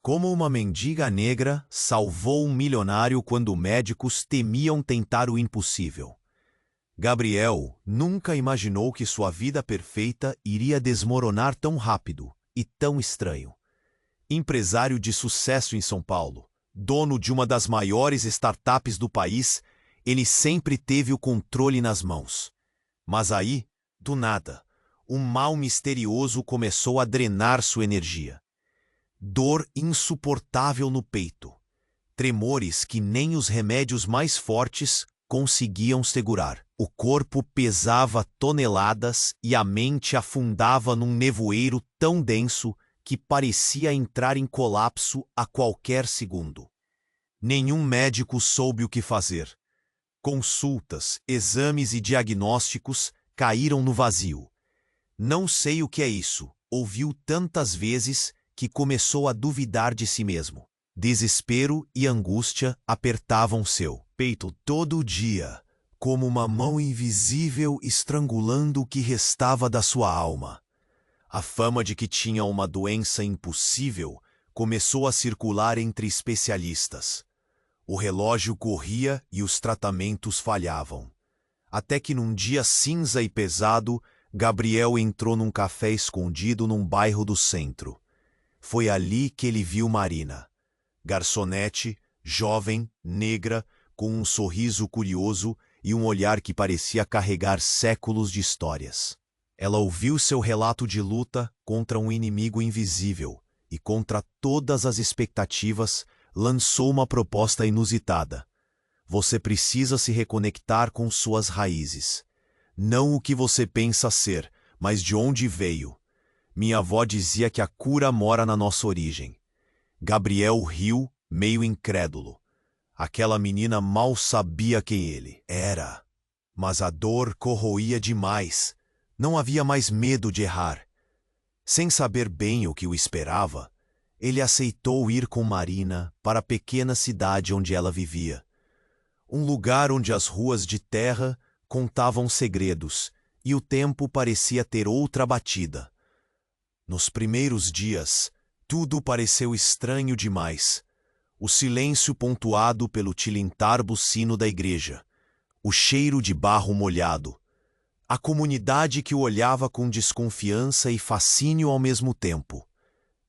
Como uma mendiga negra salvou um milionário quando médicos temiam tentar o impossível. Gabriel nunca imaginou que sua vida perfeita iria desmoronar tão rápido e tão estranho. Empresário de sucesso em São Paulo, dono de uma das maiores startups do país, ele sempre teve o controle nas mãos. Mas aí, do nada, um mal misterioso começou a drenar sua energia. Dor insuportável no peito. Tremores que nem os remédios mais fortes conseguiam segurar. O corpo pesava toneladas e a mente afundava num nevoeiro tão denso que parecia entrar em colapso a qualquer segundo. Nenhum médico soube o que fazer. Consultas, exames e diagnósticos caíram no vazio. Não sei o que é isso, ouviu tantas vezes que começou a duvidar de si mesmo. Desespero e angústia apertavam seu peito todo dia, como uma mão invisível estrangulando o que restava da sua alma. A fama de que tinha uma doença impossível começou a circular entre especialistas. O relógio corria e os tratamentos falhavam. Até que num dia cinza e pesado, Gabriel entrou num café escondido num bairro do centro. Foi ali que ele viu Marina. Garçonete, jovem, negra, com um sorriso curioso e um olhar que parecia carregar séculos de histórias. Ela ouviu seu relato de luta contra um inimigo invisível e, contra todas as expectativas, lançou uma proposta inusitada. Você precisa se reconectar com suas raízes. Não o que você pensa ser, mas de onde veio. Minha avó dizia que a cura mora na nossa origem. Gabriel riu, meio incrédulo. Aquela menina mal sabia quem ele era. Mas a dor corroía demais. Não havia mais medo de errar. Sem saber bem o que o esperava, ele aceitou ir com Marina para a pequena cidade onde ela vivia. Um lugar onde as ruas de terra contavam segredos e o tempo parecia ter outra batida. Nos primeiros dias, tudo pareceu estranho demais. O silêncio pontuado pelo tilintar buzino da igreja, o cheiro de barro molhado, a comunidade que o olhava com desconfiança e fascínio ao mesmo tempo.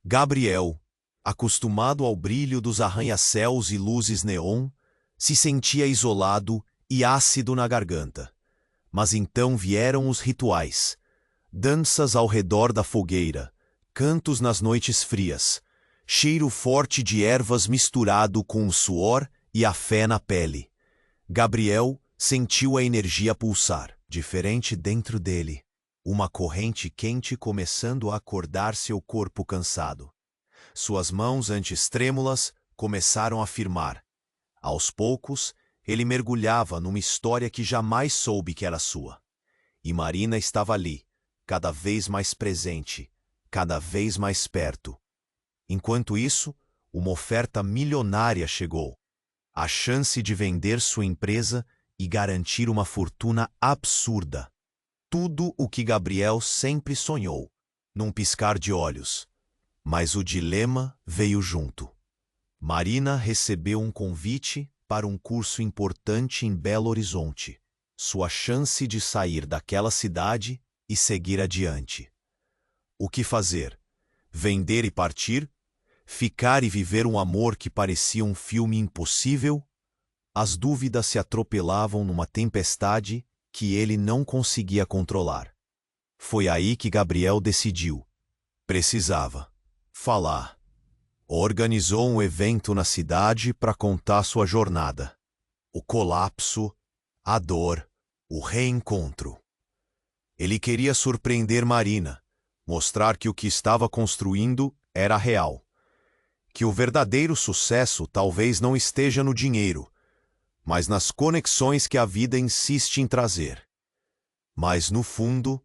Gabriel, acostumado ao brilho dos arranha-céus e luzes neon, se sentia isolado e ácido na garganta. Mas então vieram os rituais. Danças ao redor da fogueira, cantos nas noites frias, cheiro forte de ervas misturado com o suor e a fé na pele. Gabriel sentiu a energia pulsar, diferente dentro dele, uma corrente quente começando a acordar seu corpo cansado. Suas mãos, antes trêmulas, começaram a firmar. Aos poucos, ele mergulhava numa história que jamais soube que era sua. E Marina estava ali, cada vez mais presente, cada vez mais perto. Enquanto isso, uma oferta milionária chegou. A chance de vender sua empresa e garantir uma fortuna absurda. Tudo o que Gabriel sempre sonhou, num piscar de olhos. Mas o dilema veio junto. Marina recebeu um convite para um curso importante em Belo Horizonte. Sua chance de sair daquela cidade e seguir adiante. O que fazer? Vender e partir? Ficar e viver um amor que parecia um filme impossível? As dúvidas se atropelavam numa tempestade que ele não conseguia controlar. Foi aí que Gabriel decidiu. Precisava falar. Organizou um evento na cidade para contar sua jornada. O colapso, a dor, o reencontro. Ele queria surpreender Marina, mostrar que o que estava construindo era real. Que o verdadeiro sucesso talvez não esteja no dinheiro, mas nas conexões que a vida insiste em trazer. Mas, no fundo,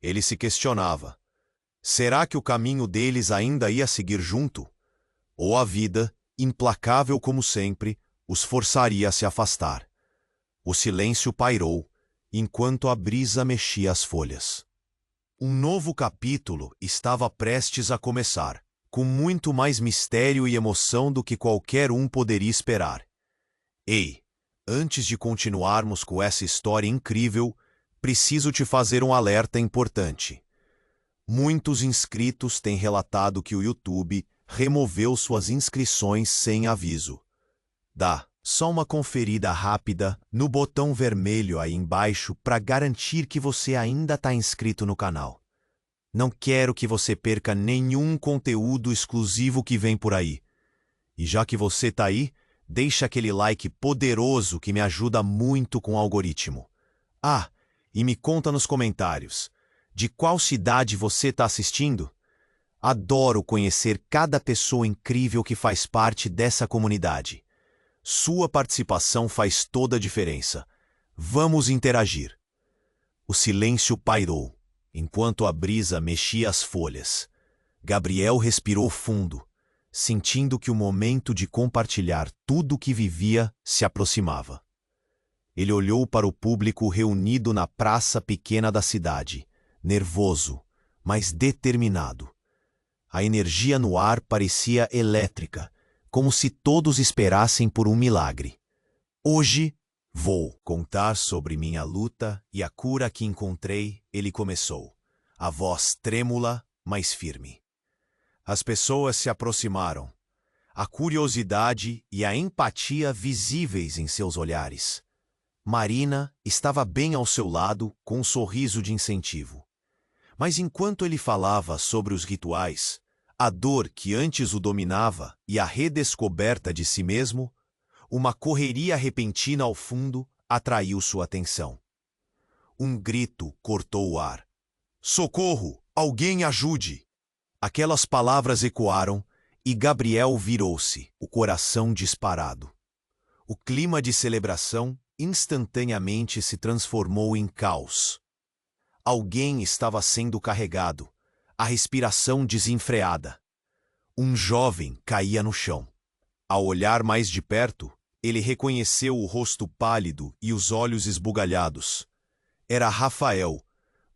ele se questionava. Será que o caminho deles ainda ia seguir junto? Ou a vida, implacável como sempre, os forçaria a se afastar? O silêncio pairou, enquanto a brisa mexia as folhas. Um novo capítulo estava prestes a começar, com muito mais mistério e emoção do que qualquer um poderia esperar. Ei, antes de continuarmos com essa história incrível, preciso te fazer um alerta importante. Muitos inscritos têm relatado que o YouTube removeu suas inscrições sem aviso. Dá só uma conferida rápida no botão vermelho aí embaixo para garantir que você ainda está inscrito no canal. Não quero que você perca nenhum conteúdo exclusivo que vem por aí. E já que você está aí, deixa aquele like poderoso que me ajuda muito com o algoritmo. Ah, e me conta nos comentários, de qual cidade você está assistindo? Adoro conhecer cada pessoa incrível que faz parte dessa comunidade. Sua participação faz toda a diferença. Vamos interagir. O silêncio pairou, enquanto a brisa mexia as folhas. Gabriel respirou fundo, sentindo que o momento de compartilhar tudo o que vivia se aproximava. Ele olhou para o público reunido na praça pequena da cidade, nervoso, mas determinado. A energia no ar parecia elétrica, como se todos esperassem por um milagre. Hoje, vou contar sobre minha luta e a cura que encontrei, ele começou, a voz trêmula, mas firme. As pessoas se aproximaram, a curiosidade e a empatia visíveis em seus olhares. Marina estava bem ao seu lado, com um sorriso de incentivo. Mas enquanto ele falava sobre os rituais, a dor que antes o dominava e a redescoberta de si mesmo, uma correria repentina ao fundo atraiu sua atenção. Um grito cortou o ar. "Socorro! Alguém ajude!" Aquelas palavras ecoaram e Gabriel virou-se, o coração disparado. O clima de celebração instantaneamente se transformou em caos. Alguém estava sendo carregado, a respiração desenfreada. Um jovem caía no chão. Ao olhar mais de perto, ele reconheceu o rosto pálido e os olhos esbugalhados. Era Rafael,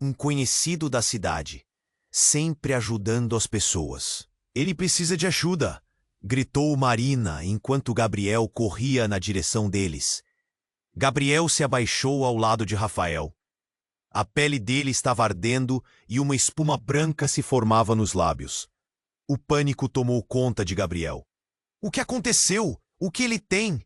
um conhecido da cidade, sempre ajudando as pessoas. "Ele precisa de ajuda!" gritou Marina enquanto Gabriel corria na direção deles. Gabriel se abaixou ao lado de Rafael. A pele dele estava ardendo e uma espuma branca se formava nos lábios. O pânico tomou conta de Gabriel. "O que aconteceu? O que ele tem?"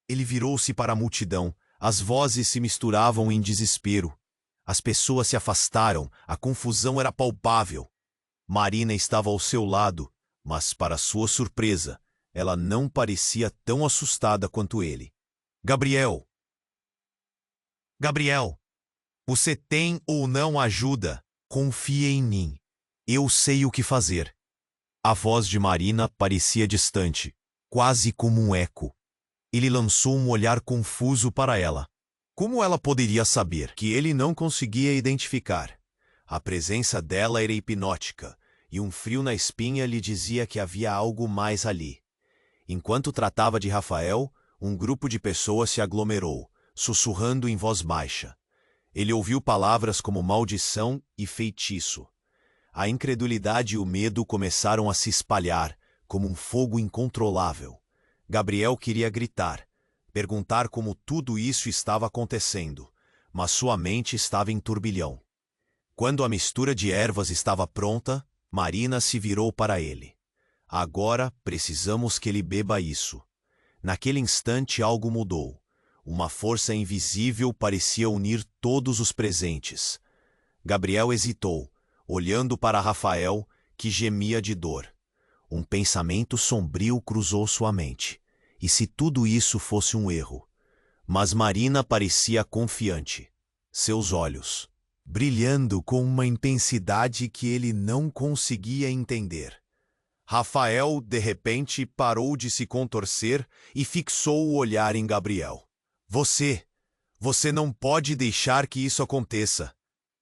Ele virou-se para a multidão. As vozes se misturavam em desespero. As pessoas se afastaram, a confusão era palpável. Marina estava ao seu lado, mas, para sua surpresa, ela não parecia tão assustada quanto ele. "Gabriel! Gabriel! Você tem ou não ajuda? Confie em mim. Eu sei o que fazer." A voz de Marina parecia distante, quase como um eco. Ele lançou um olhar confuso para ela. Como ela poderia saber que ele não conseguia identificar? A presença dela era hipnótica, e um frio na espinha lhe dizia que havia algo mais ali. Enquanto tratava de Rafael, um grupo de pessoas se aglomerou, sussurrando em voz baixa. Ele ouviu palavras como maldição e feitiço. A incredulidade e o medo começaram a se espalhar, como um fogo incontrolável. Gabriel queria gritar, perguntar como tudo isso estava acontecendo, mas sua mente estava em turbilhão. Quando a mistura de ervas estava pronta, Marina se virou para ele. "Agora precisamos que ele beba isso." Naquele instante algo mudou. Uma força invisível parecia unir todos os presentes. Gabriel hesitou, olhando para Rafael, que gemia de dor. Um pensamento sombrio cruzou sua mente. E se tudo isso fosse um erro? Mas Marina parecia confiante. Seus olhos, brilhando com uma intensidade que ele não conseguia entender. Rafael, de repente, parou de se contorcer e fixou o olhar em Gabriel. Você não pode deixar que isso aconteça.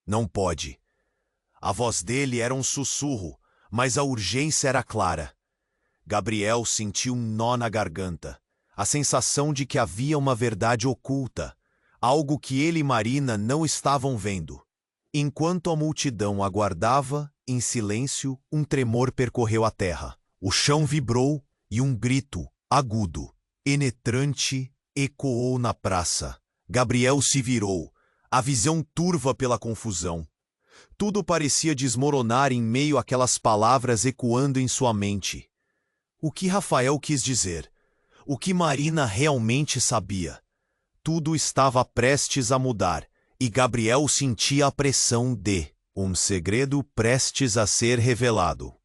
Não pode." A voz dele era um sussurro, mas a urgência era clara. Gabriel sentiu um nó na garganta, a sensação de que havia uma verdade oculta, algo que ele e Marina não estavam vendo. Enquanto a multidão aguardava, em silêncio, um tremor percorreu a terra. O chão vibrou e um grito, agudo, penetrante, ecoou na praça. Gabriel se virou, a visão turva pela confusão. Tudo parecia desmoronar em meio àquelas palavras ecoando em sua mente. O que Rafael quis dizer? O que Marina realmente sabia? Tudo estava prestes a mudar, e Gabriel sentia a pressão de um segredo prestes a ser revelado.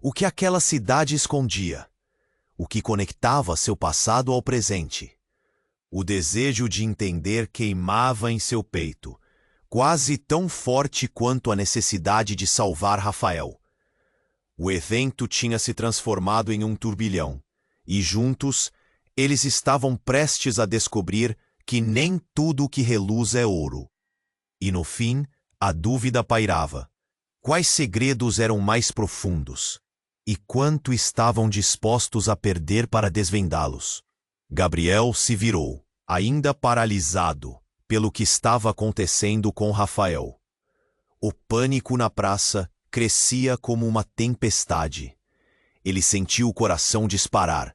O que aquela cidade escondia? O que conectava seu passado ao presente? O desejo de entender queimava em seu peito, quase tão forte quanto a necessidade de salvar Rafael. O evento tinha se transformado em um turbilhão, e juntos, eles estavam prestes a descobrir que nem tudo que reluz é ouro. E no fim, a dúvida pairava. Quais segredos eram mais profundos? E quanto estavam dispostos a perder para desvendá-los? Gabriel se virou, ainda paralisado, pelo que estava acontecendo com Rafael. O pânico na praça crescia como uma tempestade. Ele sentiu o coração disparar,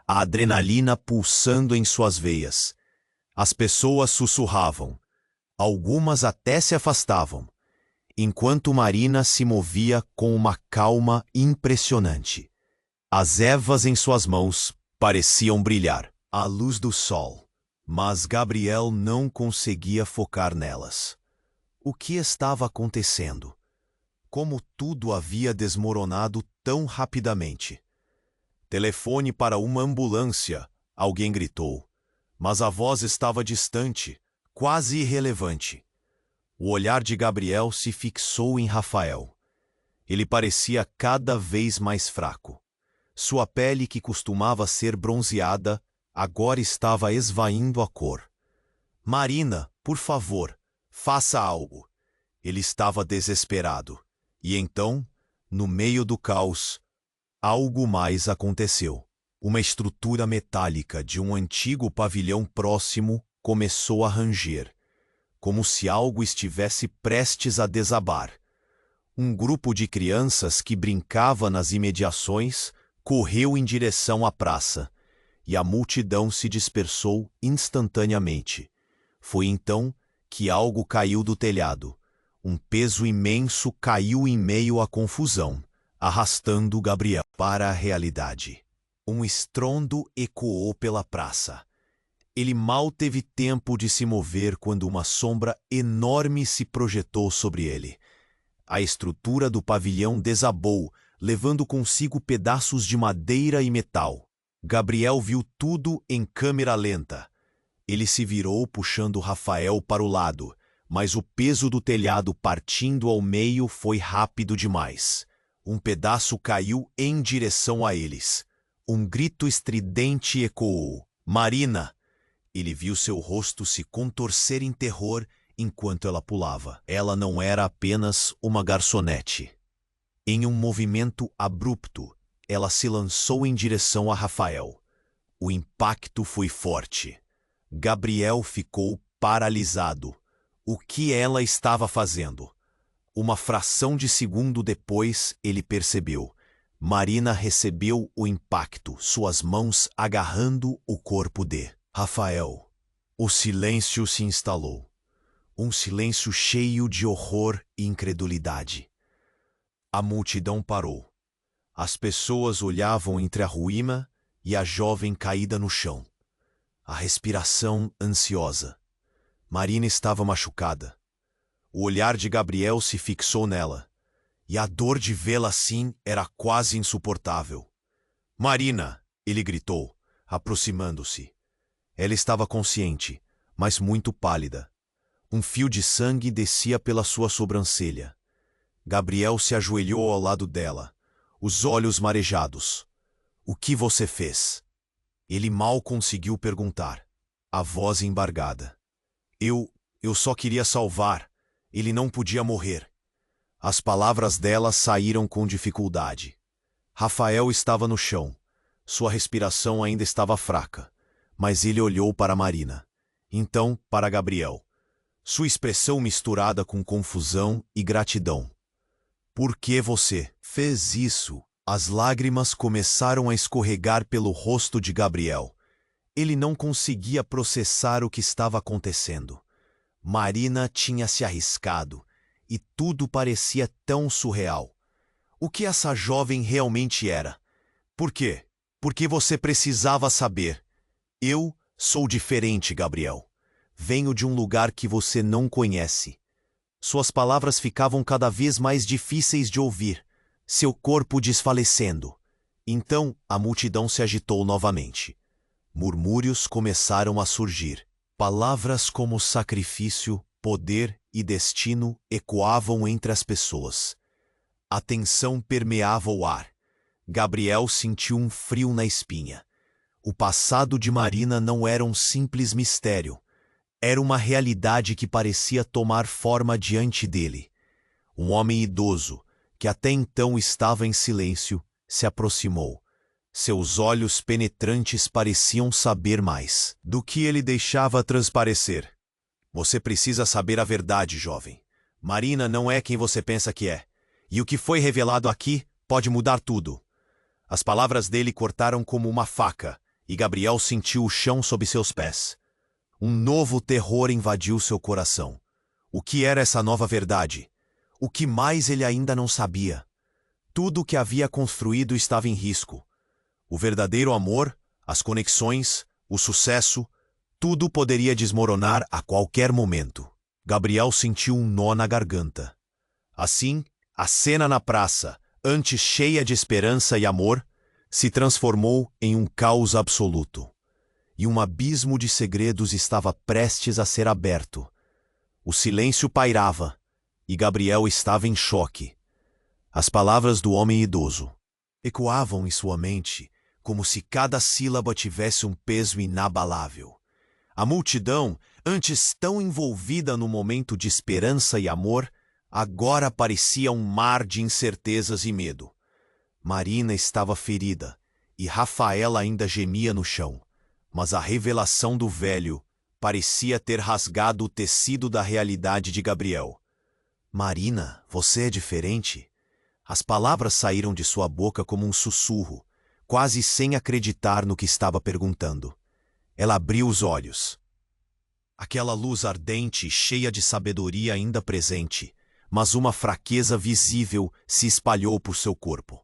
a adrenalina pulsando em suas veias. As pessoas sussurravam. Algumas até se afastavam, enquanto Marina se movia com uma calma impressionante. As ervas em suas mãos pareciam brilhar à luz do sol, mas Gabriel não conseguia focar nelas. O que estava acontecendo? Como tudo havia desmoronado tão rapidamente? Telefone para uma ambulância, alguém gritou, mas a voz estava distante, quase irrelevante. O olhar de Gabriel se fixou em Rafael. Ele parecia cada vez mais fraco. Sua pele, que costumava ser bronzeada, agora estava esvaindo a cor. Marina, por favor, faça algo. Ele estava desesperado. E então, no meio do caos, algo mais aconteceu. Uma estrutura metálica de um antigo pavilhão próximo começou a ranger, como se algo estivesse prestes a desabar. Um grupo de crianças que brincava nas imediações correu em direção à praça, e a multidão se dispersou instantaneamente. Foi então que algo caiu do telhado. Um peso imenso caiu em meio à confusão, arrastando Gabriel para a realidade. Um estrondo ecoou pela praça. Ele mal teve tempo de se mover quando uma sombra enorme se projetou sobre ele. A estrutura do pavilhão desabou, levando consigo pedaços de madeira e metal. Gabriel viu tudo em câmera lenta. Ele se virou puxando Rafael para o lado, mas o peso do telhado partindo ao meio foi rápido demais. Um pedaço caiu em direção a eles. Um grito estridente ecoou. Marina! Ele viu seu rosto se contorcer em terror enquanto ela pulava. Ela não era apenas uma garçonete. Em um movimento abrupto, ela se lançou em direção a Rafael. O impacto foi forte. Gabriel ficou paralisado. O que ela estava fazendo? Uma fração de segundo depois, ele percebeu. Marina recebeu o impacto, suas mãos agarrando o corpo de Rafael. O silêncio se instalou. Um silêncio cheio de horror e incredulidade. A multidão parou. As pessoas olhavam entre a ruína e a jovem caída no chão. A respiração ansiosa. Marina estava machucada. O olhar de Gabriel se fixou nela, e a dor de vê-la assim era quase insuportável. Marina! Ele gritou, aproximando-se. Ela estava consciente, mas muito pálida. Um fio de sangue descia pela sua sobrancelha. Gabriel se ajoelhou ao lado dela, os olhos marejados. O que você fez? Ele mal conseguiu perguntar, a voz embargada. Eu só queria salvar. Ele não podia morrer. As palavras dela saíram com dificuldade. Rafael estava no chão. Sua respiração ainda estava fraca, mas ele olhou para Marina. Então, para Gabriel. Sua expressão misturada com confusão e gratidão. Por que você fez isso? As lágrimas começaram a escorregar pelo rosto de Gabriel. Ele não conseguia processar o que estava acontecendo. Marina tinha se arriscado, e tudo parecia tão surreal. O que essa jovem realmente era? Por quê? Porque você precisava saber. Eu sou diferente, Gabriel. Venho de um lugar que você não conhece. Suas palavras ficavam cada vez mais difíceis de ouvir, seu corpo desfalecendo. Então a multidão se agitou novamente. Murmúrios começaram a surgir. Palavras como sacrifício, poder e destino ecoavam entre as pessoas. A tensão permeava o ar. Gabriel sentiu um frio na espinha. O passado de Marina não era um simples mistério. Era uma realidade que parecia tomar forma diante dele. Um homem idoso, que até então estava em silêncio, se aproximou. Seus olhos penetrantes pareciam saber mais do que ele deixava transparecer. Você precisa saber a verdade, jovem. Marina não é quem você pensa que é. E o que foi revelado aqui pode mudar tudo. As palavras dele cortaram como uma faca, e Gabriel sentiu o chão sob seus pés. Um novo terror invadiu seu coração. O que era essa nova verdade? O que mais ele ainda não sabia? Tudo o que havia construído estava em risco. O verdadeiro amor, as conexões, o sucesso, tudo poderia desmoronar a qualquer momento. Gabriel sentiu um nó na garganta. Assim, a cena na praça, antes cheia de esperança e amor, se transformou em um caos absoluto. E um abismo de segredos estava prestes a ser aberto. O silêncio pairava, e Gabriel estava em choque. As palavras do homem idoso ecoavam em sua mente, como se cada sílaba tivesse um peso inabalável. A multidão, antes tão envolvida no momento de esperança e amor, agora parecia um mar de incertezas e medo. Marina estava ferida, e Rafaela ainda gemia no chão, mas a revelação do velho parecia ter rasgado o tecido da realidade de Gabriel. Marina, você é diferente? As palavras saíram de sua boca como um sussurro, quase sem acreditar no que estava perguntando. Ela abriu os olhos. Aquela luz ardente e cheia de sabedoria ainda presente, mas uma fraqueza visível se espalhou por seu corpo.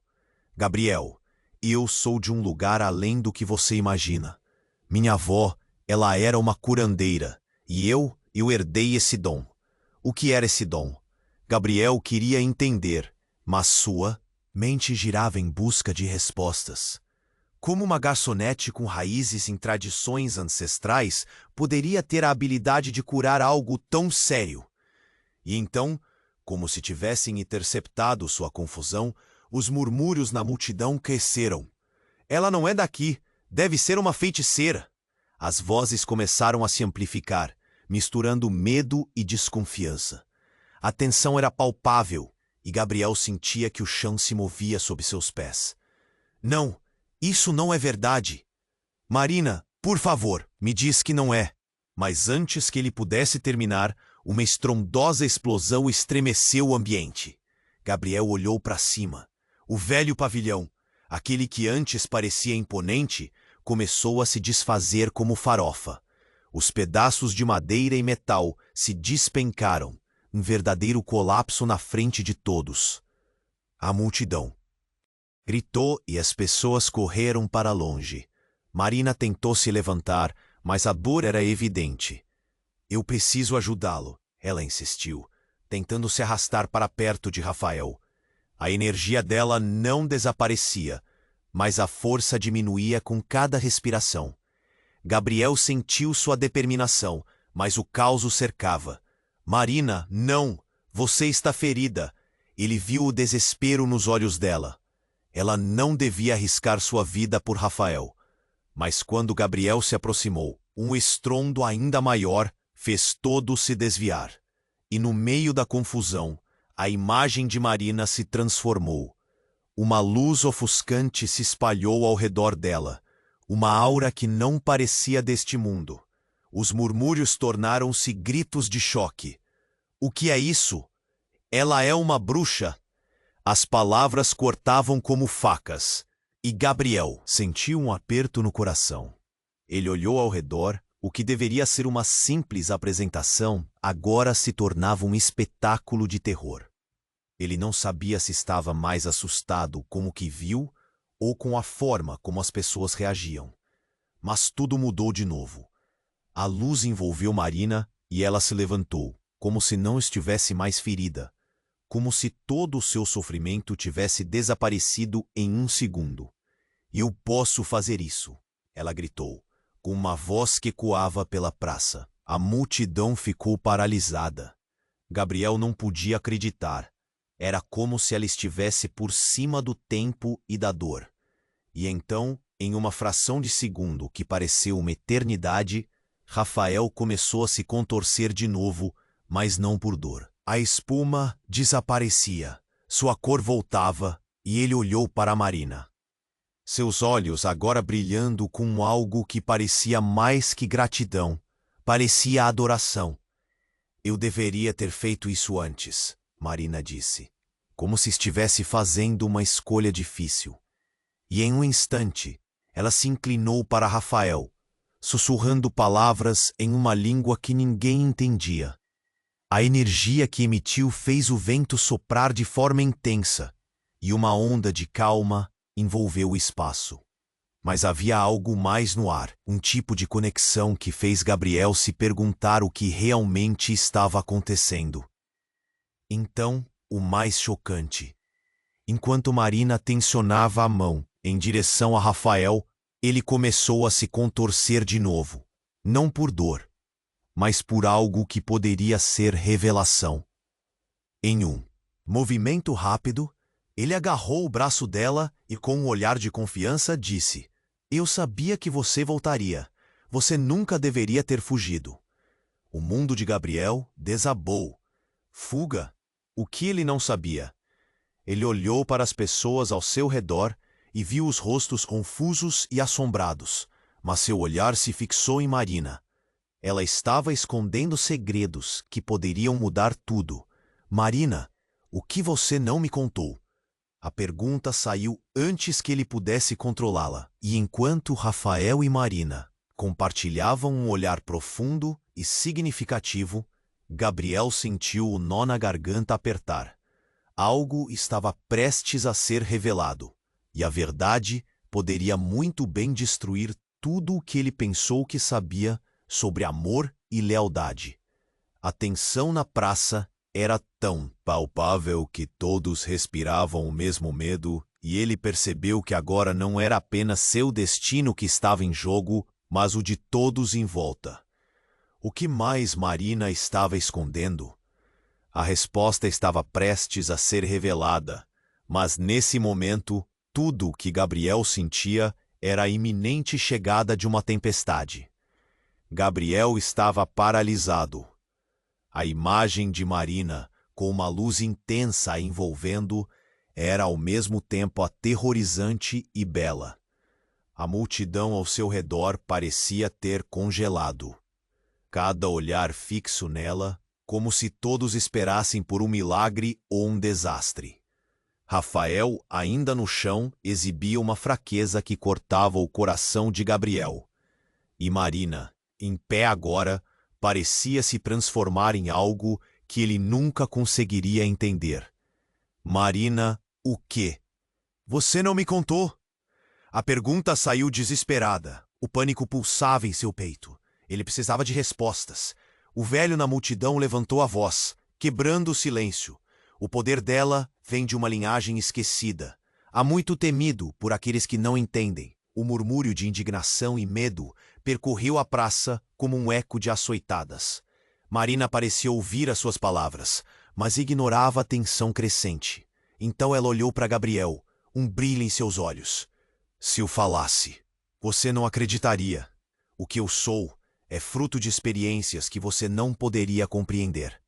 Gabriel, eu sou de um lugar além do que você imagina. Minha avó, ela era uma curandeira, e eu herdei esse dom. O que era esse dom? Gabriel queria entender, mas sua mente girava em busca de respostas. Como uma garçonete com raízes em tradições ancestrais poderia ter a habilidade de curar algo tão sério? E então, como se tivessem interceptado sua confusão, os murmúrios na multidão cresceram. Ela não é daqui, deve ser uma feiticeira. As vozes começaram a se amplificar, misturando medo e desconfiança. A tensão era palpável, e Gabriel sentia que o chão se movia sob seus pés. Não, isso não é verdade. Marina, por favor, me diz que não é. Mas antes que ele pudesse terminar, uma estrondosa explosão estremeceu o ambiente. Gabriel olhou para cima. O velho pavilhão, aquele que antes parecia imponente, começou a se desfazer como farofa. Os pedaços de madeira e metal se despencaram, um verdadeiro colapso na frente de todos. A multidão gritou e as pessoas correram para longe. Marina tentou se levantar, mas a dor era evidente. Eu preciso ajudá-lo, ela insistiu, tentando se arrastar para perto de Rafael. A energia dela não desaparecia, mas a força diminuía com cada respiração. Gabriel sentiu sua determinação, mas o caos o cercava. Marina, não! Você está ferida! Ele viu o desespero nos olhos dela. Ela não devia arriscar sua vida por Rafael. Mas quando Gabriel se aproximou, um estrondo ainda maior fez todos se desviar. E no meio da confusão, a imagem de Marina se transformou. Uma luz ofuscante se espalhou ao redor dela, uma aura que não parecia deste mundo. Os murmúrios tornaram-se gritos de choque. O que é isso? Ela é uma bruxa! As palavras cortavam como facas, e Gabriel sentiu um aperto no coração. Ele olhou ao redor. O que deveria ser uma simples apresentação agora se tornava um espetáculo de terror. Ele não sabia se estava mais assustado com o que viu ou com a forma como as pessoas reagiam. Mas tudo mudou de novo. A luz envolveu Marina e ela se levantou, como se não estivesse mais ferida, como se todo o seu sofrimento tivesse desaparecido em um segundo. "Eu posso fazer isso", ela gritou, com uma voz que ecoava pela praça. A multidão ficou paralisada. Gabriel não podia acreditar. Era como se ela estivesse por cima do tempo e da dor. E então, em uma fração de segundo que pareceu uma eternidade, Rafael começou a se contorcer de novo, mas não por dor. A espuma desaparecia, sua cor voltava e ele olhou para Marina. Seus olhos agora brilhando com algo que parecia mais que gratidão, parecia adoração. "Eu deveria ter feito isso antes", Marina disse, como se estivesse fazendo uma escolha difícil. E em um instante, ela se inclinou para Rafael, sussurrando palavras em uma língua que ninguém entendia. A energia que emitiu fez o vento soprar de forma intensa, e uma onda de calma envolveu o espaço. Mas havia algo mais no ar, um tipo de conexão que fez Gabriel se perguntar o que realmente estava acontecendo. Então, o mais chocante. Enquanto Marina tensionava a mão em direção a Rafael, ele começou a se contorcer de novo, não por dor, mas por algo que poderia ser revelação. Em um movimento rápido, ele agarrou o braço dela e, com um olhar de confiança, disse: "Eu sabia que você voltaria. Você nunca deveria ter fugido." O mundo de Gabriel desabou. Fuga? O que ele não sabia? Ele olhou para as pessoas ao seu redor e viu os rostos confusos e assombrados, mas seu olhar se fixou em Marina. Ela estava escondendo segredos que poderiam mudar tudo. "Marina, o que você não me contou?" A pergunta saiu antes que ele pudesse controlá-la, e enquanto Rafael e Marina compartilhavam um olhar profundo e significativo, Gabriel sentiu o nó na garganta apertar. Algo estava prestes a ser revelado, e a verdade poderia muito bem destruir tudo o que ele pensou que sabia sobre amor e lealdade. A tensão na praça era tão palpável que todos respiravam o mesmo medo, e ele percebeu que agora não era apenas seu destino que estava em jogo, mas o de todos em volta. O que mais Marina estava escondendo? A resposta estava prestes a ser revelada, mas nesse momento, tudo o que Gabriel sentia era a iminente chegada de uma tempestade. Gabriel estava paralisado. A imagem de Marina, com uma luz intensa a envolvendo, era ao mesmo tempo aterrorizante e bela. A multidão ao seu redor parecia ter congelado. Cada olhar fixo nela, como se todos esperassem por um milagre ou um desastre. Rafael, ainda no chão, exibia uma fraqueza que cortava o coração de Gabriel. E Marina, em pé agora, parecia se transformar em algo que ele nunca conseguiria entender. "Marina, o quê? Você não me contou?" A pergunta saiu desesperada. O pânico pulsava em seu peito. Ele precisava de respostas. O velho na multidão levantou a voz, quebrando o silêncio. O poder dela vem de uma linhagem esquecida. Há muito temido por aqueles que não entendem. O murmúrio de indignação e medo percorreu a praça como um eco de açoitadas. Marina parecia ouvir as suas palavras, mas ignorava a tensão crescente. Então ela olhou para Gabriel, um brilho em seus olhos. "Se eu falasse, você não acreditaria. O que eu sou é fruto de experiências que você não poderia compreender."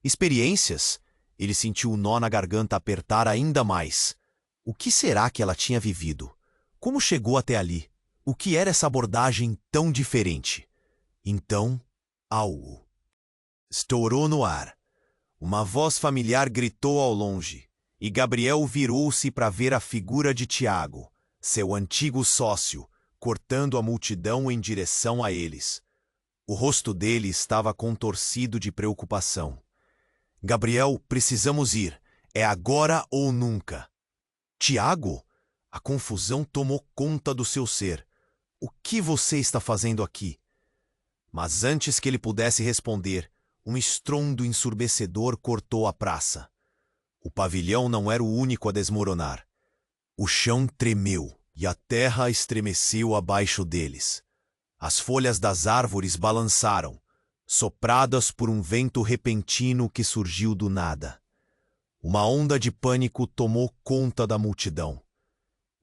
Experiências? Ele sentiu o nó na garganta apertar ainda mais. O que será que ela tinha vivido? Como chegou até ali? O que era essa abordagem tão diferente? Então, algo estourou no ar. Uma voz familiar gritou ao longe, E Gabriel virou-se para ver a figura de Tiago, seu antigo sócio, cortando a multidão em direção a eles. O rosto dele estava contorcido de preocupação. Gabriel, precisamos ir. É agora ou nunca. Tiago? A confusão tomou conta do seu ser. O que você está fazendo aqui? Mas antes que ele pudesse responder, um estrondo ensurdecedor cortou a praça. O pavilhão não era o único a desmoronar. O chão tremeu e a terra estremeceu abaixo deles. As folhas das árvores balançaram, sopradas por um vento repentino que surgiu do nada. Uma onda de pânico tomou conta da multidão.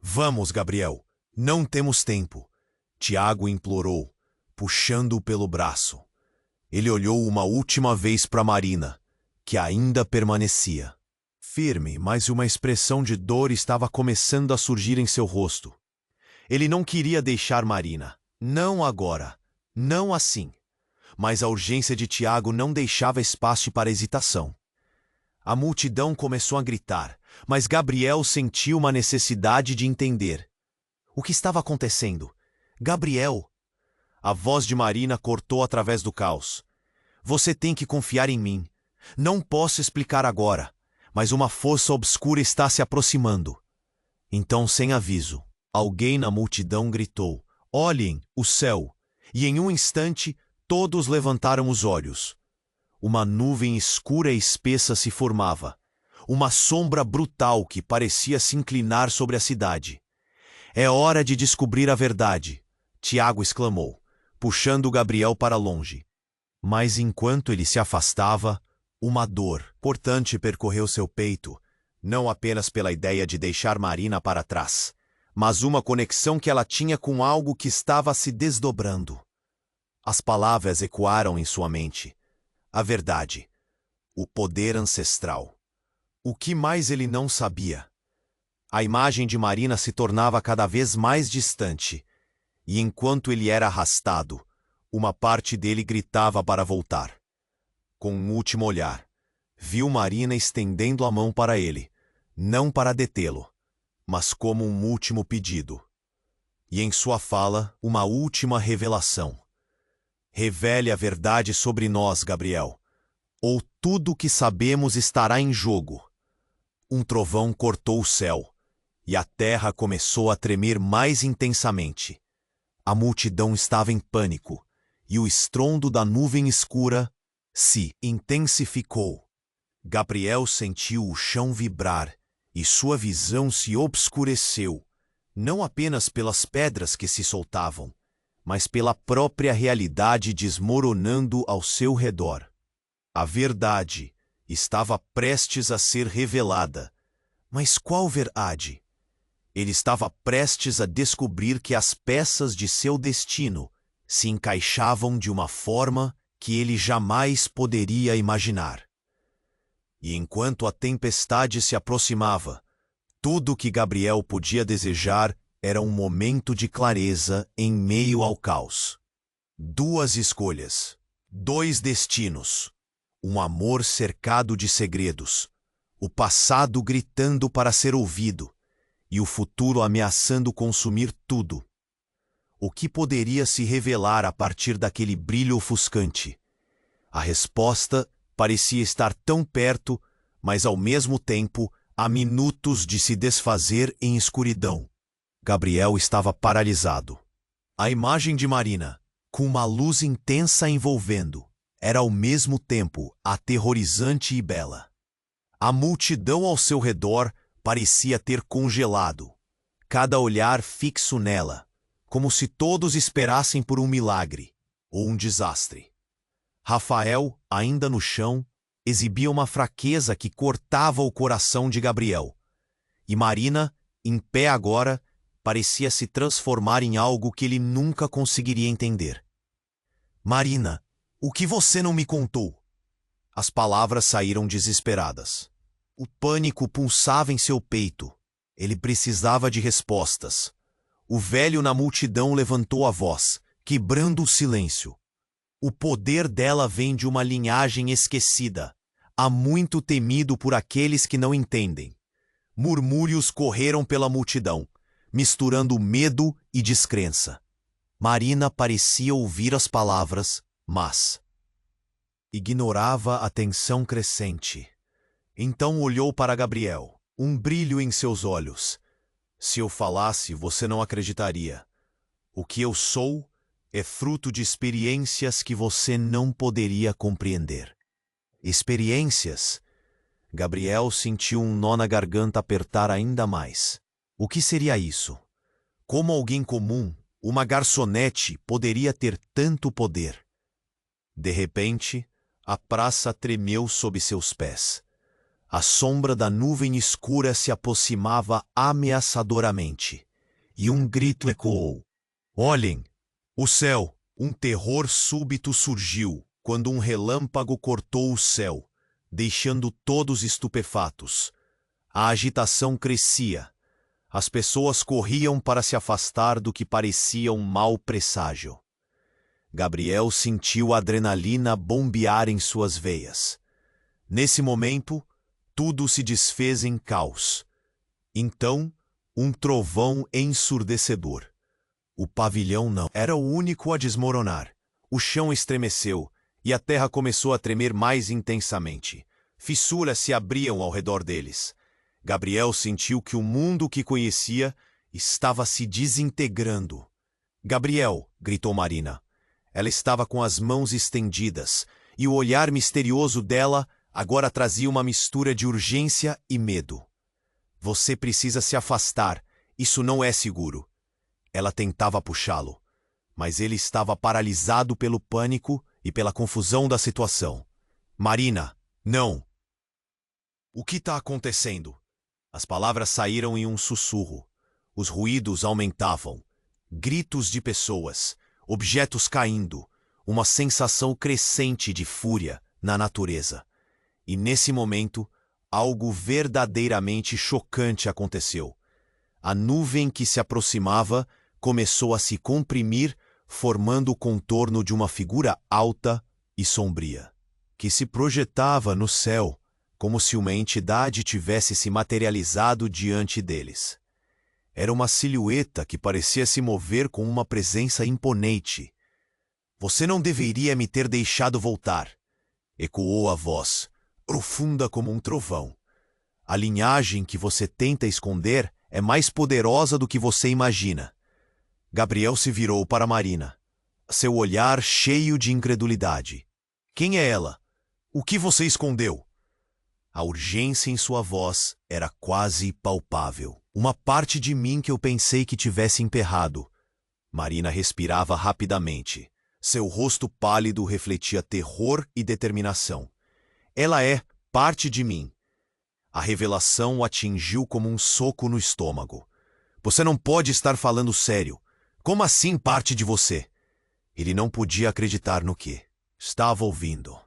Vamos, Gabriel, não temos tempo, Tiago implorou, puxando-o pelo braço. Ele olhou uma última vez para Marina, que ainda permanecia firme, mas uma expressão de dor estava começando a surgir em seu rosto. Ele não queria deixar Marina. Não agora, não assim. Mas a urgência de Tiago não deixava espaço para hesitação. A multidão começou a gritar, mas Gabriel sentiu uma necessidade de entender. O que estava acontecendo? Gabriel! A voz de Marina cortou através do caos. Você tem que confiar em mim. Não posso explicar agora, mas uma força obscura está se aproximando. Então, sem aviso, alguém na multidão gritou: olhem, o céu! E em um instante, todos levantaram os olhos. Uma nuvem escura e espessa se formava. Uma sombra brutal que parecia se inclinar sobre a cidade. É hora de descobrir a verdade, Tiago exclamou, puxando Gabriel para longe. Mas enquanto ele se afastava, uma dor cortante percorreu seu peito, não apenas pela ideia de deixar Marina para trás, mas uma conexão que ela tinha com algo que estava se desdobrando. As palavras ecoaram em sua mente. A verdade. O poder ancestral. O que mais ele não sabia? A imagem de Marina se tornava cada vez mais distante, e enquanto ele era arrastado, uma parte dele gritava para voltar. Com um último olhar, viu Marina estendendo a mão para ele, não para detê-lo, mas como um último pedido. E em sua fala, uma última revelação. Revele a verdade sobre nós, Gabriel, ou tudo o que sabemos estará em jogo. Um trovão cortou o céu, e a terra começou a tremer mais intensamente. A multidão estava em pânico, e o estrondo da nuvem escura se intensificou. Gabriel sentiu o chão vibrar, e sua visão se obscureceu, não apenas pelas pedras que se soltavam, mas pela própria realidade desmoronando ao seu redor. A verdade estava prestes a ser revelada. Mas qual verdade? Ele estava prestes a descobrir que as peças de seu destino se encaixavam de uma forma que ele jamais poderia imaginar. E enquanto a tempestade se aproximava, tudo o que Gabriel podia desejar era um momento de clareza em meio ao caos. Duas escolhas, dois destinos, um amor cercado de segredos, o passado gritando para ser ouvido e o futuro ameaçando consumir tudo. O que poderia se revelar a partir daquele brilho ofuscante? A resposta parecia estar tão perto, mas ao mesmo tempo a minutos de se desfazer em escuridão. Gabriel estava paralisado. A imagem de Marina, com uma luz intensa envolvendo, era ao mesmo tempo aterrorizante e bela. A multidão ao seu redor parecia ter congelado, cada olhar fixo nela, como se todos esperassem por um milagre ou um desastre. Rafael, ainda no chão, exibia uma fraqueza que cortava o coração de Gabriel. E Marina, em pé agora, parecia se transformar em algo que ele nunca conseguiria entender. Marina, o que você não me contou? As palavras saíram desesperadas. O pânico pulsava em seu peito. Ele precisava de respostas. O velho na multidão levantou a voz, quebrando o silêncio. O poder dela vem de uma linhagem esquecida, há muito temido por aqueles que não entendem. Murmúrios correram pela multidão, misturando medo e descrença. Marina parecia ouvir as palavras, mas ignorava a tensão crescente. Então olhou para Gabriel, um brilho em seus olhos. Se eu falasse, você não acreditaria. O que eu sou é fruto de experiências que você não poderia compreender. Experiências? Gabriel sentiu um nó na garganta apertar ainda mais. O que seria isso? Como alguém comum, uma garçonete, poderia ter tanto poder? De repente, a praça tremeu sob seus pés. A sombra da nuvem escura se aproximava ameaçadoramente, e um grito ecoou. Olhem! O céu! Um terror súbito surgiu, quando um relâmpago cortou o céu, deixando todos estupefatos. A agitação crescia. As pessoas corriam para se afastar do que parecia um mau presságio. Gabriel sentiu a adrenalina bombear em suas veias. Nesse momento, tudo se desfez em caos. Então, um trovão ensurdecedor. O pavilhão não era o único a desmoronar. O chão estremeceu e a terra começou a tremer mais intensamente. Fissuras se abriam ao redor deles. Gabriel sentiu que o mundo que conhecia estava se desintegrando. Gabriel, gritou Marina. Ela estava com as mãos estendidas, e o olhar misterioso dela agora trazia uma mistura de urgência e medo. Você precisa se afastar, isso não é seguro. Ela tentava puxá-lo, mas ele estava paralisado pelo pânico e pela confusão da situação. Marina, não! O que está acontecendo? As palavras saíram em um sussurro. Os ruídos aumentavam. Gritos de pessoas, objetos caindo, uma sensação crescente de fúria na natureza. E nesse momento, algo verdadeiramente chocante aconteceu. A nuvem que se aproximava começou a se comprimir, formando o contorno de uma figura alta e sombria, que se projetava no céu, como se uma entidade tivesse se materializado diante deles. Era uma silhueta que parecia se mover com uma presença imponente. Você não deveria me ter deixado voltar, ecoou a voz, profunda como um trovão. A linhagem que você tenta esconder é mais poderosa do que você imagina. Gabriel se virou para Marina, seu olhar cheio de incredulidade. Quem é ela? O que você escondeu? A urgência em sua voz era quase palpável. Uma parte de mim que eu pensei que tivesse emperrado. Marina respirava rapidamente. Seu rosto pálido refletia terror e determinação. Ela é parte de mim. A revelação o atingiu como um soco no estômago. Você não pode estar falando sério. Como assim parte de você? Ele não podia acreditar no que estava ouvindo.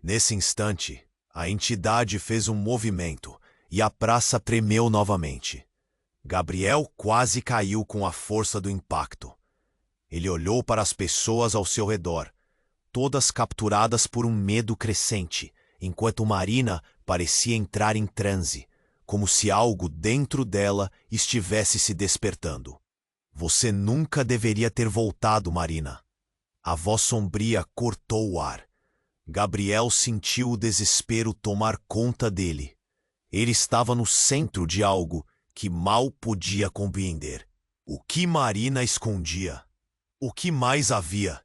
Nesse instante, a entidade fez um movimento e a praça tremeu novamente. Gabriel quase caiu com a força do impacto. Ele olhou para as pessoas ao seu redor, todas capturadas por um medo crescente, enquanto Marina parecia entrar em transe, como se algo dentro dela estivesse se despertando. Você nunca deveria ter voltado, Marina. A voz sombria cortou o ar. Gabriel sentiu o desespero tomar conta dele. Ele estava no centro de algo que mal podia compreender. O que Marina escondia? O que mais havia?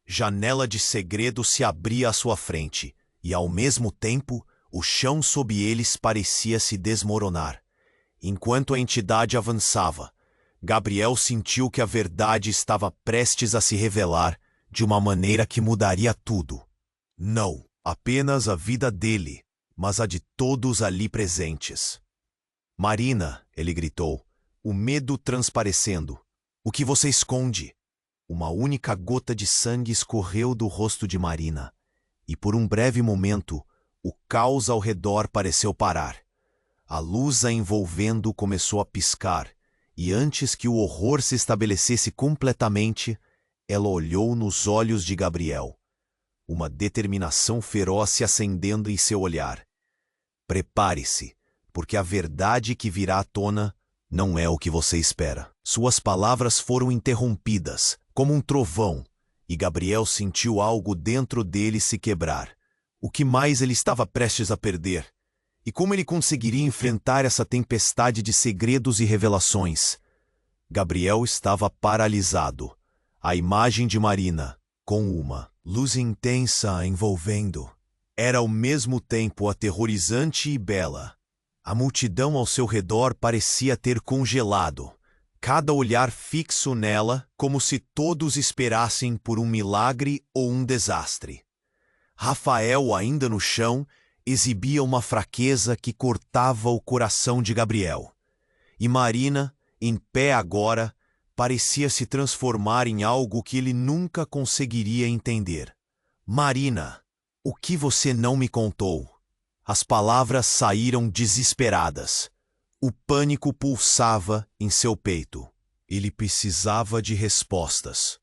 Janela de segredo se abria à sua frente, e ao mesmo tempo, o chão sob eles parecia se desmoronar. Enquanto a entidade avançava, Gabriel sentiu que a verdade estava prestes a se revelar de uma maneira que mudaria tudo. Não apenas a vida dele, mas a de todos ali presentes. Marina, ele gritou, o medo transparecendo. O que você esconde? Uma única gota de sangue escorreu do rosto de Marina, e por um breve momento, o caos ao redor pareceu parar. A luz a envolvendo começou a piscar, e antes que o horror se estabelecesse completamente, ela olhou nos olhos de Gabriel. Uma determinação feroz se acendendo em seu olhar. Prepare-se, porque a verdade que virá à tona não é o que você espera. Suas palavras foram interrompidas, como um trovão, e Gabriel sentiu algo dentro dele se quebrar. O que mais ele estava prestes a perder? E como ele conseguiria enfrentar essa tempestade de segredos e revelações? Gabriel estava paralisado. A imagem de Marina, com uma luz intensa a envolvendo, era ao mesmo tempo aterrorizante e bela. A multidão ao seu redor parecia ter congelado, cada olhar fixo nela, como se todos esperassem por um milagre ou um desastre. Rafael, ainda no chão, exibia uma fraqueza que cortava o coração de Gabriel. E Marina, em pé agora, parecia se transformar em algo que ele nunca conseguiria entender. Marina, o que você não me contou? As palavras saíram desesperadas. O pânico pulsava em seu peito. Ele precisava de respostas.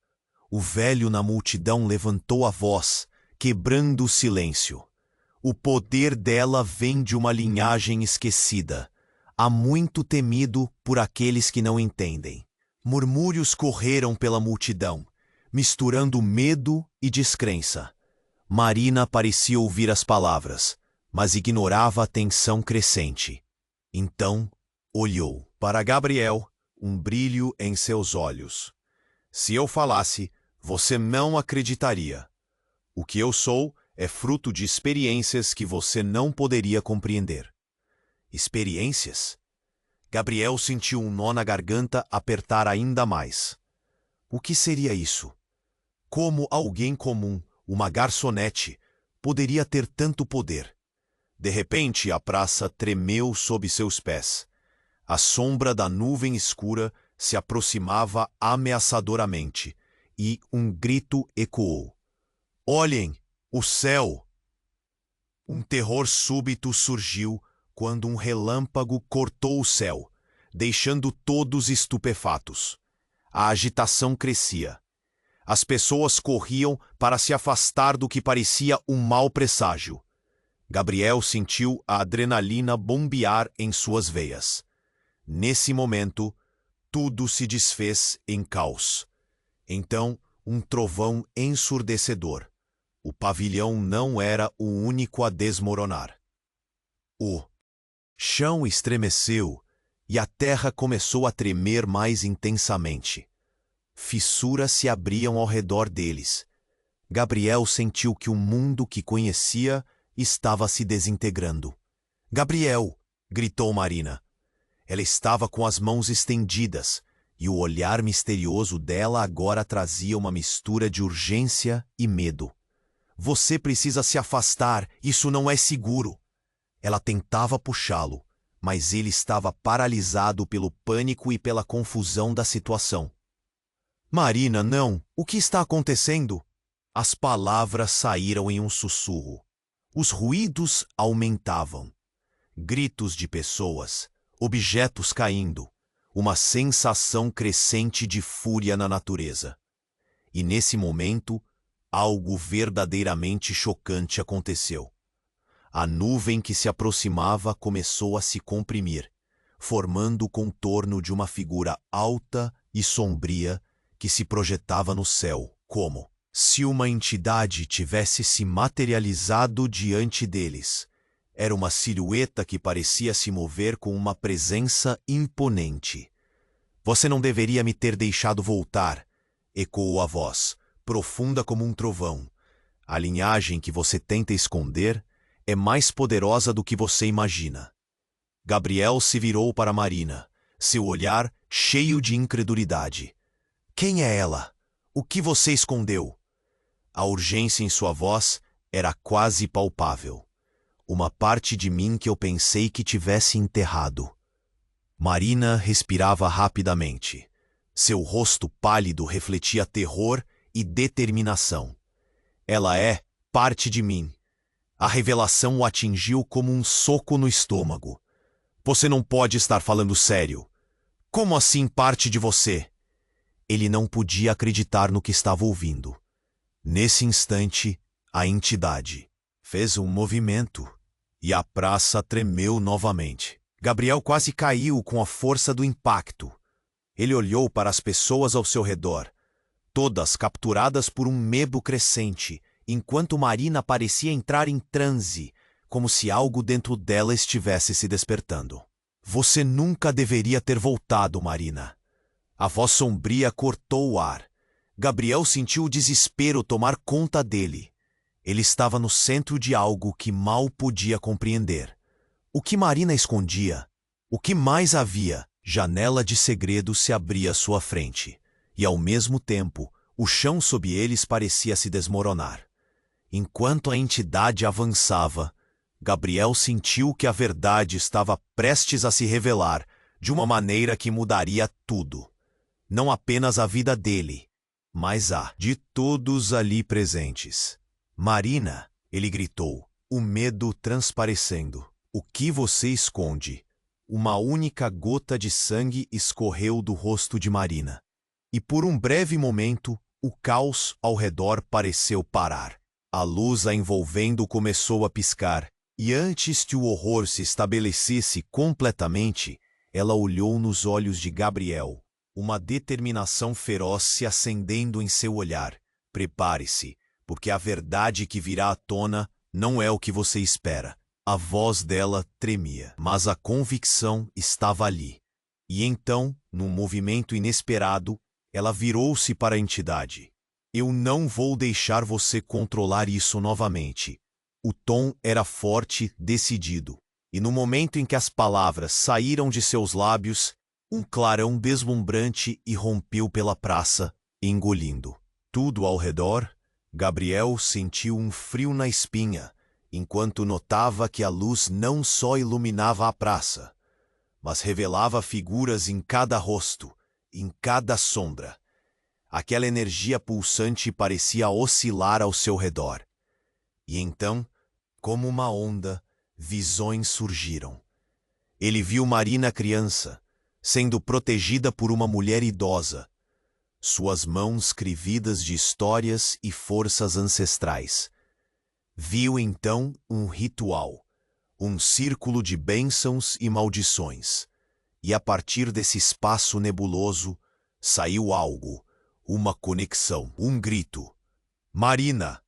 O velho na multidão levantou a voz, quebrando o silêncio. O poder dela vem de uma linhagem esquecida, há muito temido por aqueles que não entendem. Murmúrios correram pela multidão, misturando medo e descrença. Marina parecia ouvir as palavras, mas ignorava a tensão crescente. Então, olhou para Gabriel, um brilho em seus olhos. Se eu falasse, você não acreditaria. O que eu sou é fruto de experiências que você não poderia compreender. Experiências? Gabriel sentiu um nó na garganta apertar ainda mais. O que seria isso? Como alguém comum, uma garçonete, poderia ter tanto poder? De repente, a praça tremeu sob seus pés. A sombra da nuvem escura se aproximava ameaçadoramente, e um grito ecoou. Olhem, o céu! Um terror súbito surgiu quando um relâmpago cortou o céu, deixando todos estupefatos. A agitação crescia. As pessoas corriam para se afastar do que parecia um mau presságio. Gabriel sentiu a adrenalina bombear em suas veias. Nesse momento, tudo se desfez em caos. Então, um trovão ensurdecedor. O pavilhão não era o único a desmoronar. O chão estremeceu e a terra começou a tremer mais intensamente. Fissuras se abriam ao redor deles. Gabriel sentiu que o mundo que conhecia estava se desintegrando. Gabriel! Gritou Marina. Ela estava com as mãos estendidas, e o olhar misterioso dela agora trazia uma mistura de urgência e medo. Você precisa se afastar, isso não é seguro. Ela tentava puxá-lo, mas ele estava paralisado pelo pânico e pela confusão da situação. Marina, não! O que está acontecendo? As palavras saíram em um sussurro. Os ruídos aumentavam. Gritos de pessoas, objetos caindo, uma sensação crescente de fúria na natureza. E nesse momento, algo verdadeiramente chocante aconteceu. A nuvem que se aproximava começou a se comprimir, formando o contorno de uma figura alta e sombria que se projetava no céu, como se uma entidade tivesse se materializado diante deles. Era uma silhueta que parecia se mover com uma presença imponente. Você não deveria me ter deixado voltar, ecoou a voz, profunda como um trovão. A linhagem que você tenta esconder é mais poderosa do que você imagina. Gabriel se virou para Marina, seu olhar cheio de incredulidade. Quem é ela? O que você escondeu? A urgência em sua voz era quase palpável. Uma parte de mim que eu pensei que tivesse enterrado. Marina respirava rapidamente. Seu rosto pálido refletia terror e determinação. Ela é parte de mim. A revelação o atingiu como um soco no estômago. Você não pode estar falando sério. Como assim parte de você? Ele não podia acreditar no que estava ouvindo. Nesse instante, a entidade fez um movimento e a praça tremeu novamente. Gabriel quase caiu com a força do impacto. Ele olhou para as pessoas ao seu redor, todas capturadas por um medo crescente, enquanto Marina parecia entrar em transe, como se algo dentro dela estivesse se despertando. Você nunca deveria ter voltado, Marina. A voz sombria cortou o ar. Gabriel sentiu o desespero tomar conta dele. Ele estava no centro de algo que mal podia compreender. O que Marina escondia? O que mais havia? Janela de segredo se abria à sua frente, e ao mesmo tempo, o chão sob eles parecia se desmoronar. Enquanto a entidade avançava, Gabriel sentiu que a verdade estava prestes a se revelar de uma maneira que mudaria tudo. Não apenas a vida dele, mas a de todos ali presentes. Marina, ele gritou, o medo transparecendo. O que você esconde? Uma única gota de sangue escorreu do rosto de Marina. E por um breve momento, o caos ao redor pareceu parar. A luz a envolvendo começou a piscar, e antes que o horror se estabelecesse completamente, ela olhou nos olhos de Gabriel, uma determinação feroz se acendendo em seu olhar. Prepare-se, porque a verdade que virá à tona não é o que você espera. A voz dela tremia, mas a convicção estava ali. E então, num movimento inesperado, ela virou-se para a entidade. Eu não vou deixar você controlar isso novamente. O tom era forte, decidido. E no momento em que as palavras saíram de seus lábios, um clarão deslumbrante irrompeu pela praça, engolindo tudo ao redor. Gabriel sentiu um frio na espinha, enquanto notava que a luz não só iluminava a praça, mas revelava figuras em cada rosto, em cada sombra. Aquela energia pulsante parecia oscilar ao seu redor. E então, como uma onda, visões surgiram. Ele viu Marina criança, sendo protegida por uma mulher idosa, suas mãos crividas de histórias e forças ancestrais. Viu então um ritual, um círculo de bênçãos e maldições. E a partir desse espaço nebuloso, saiu algo, uma conexão, um grito. Marina!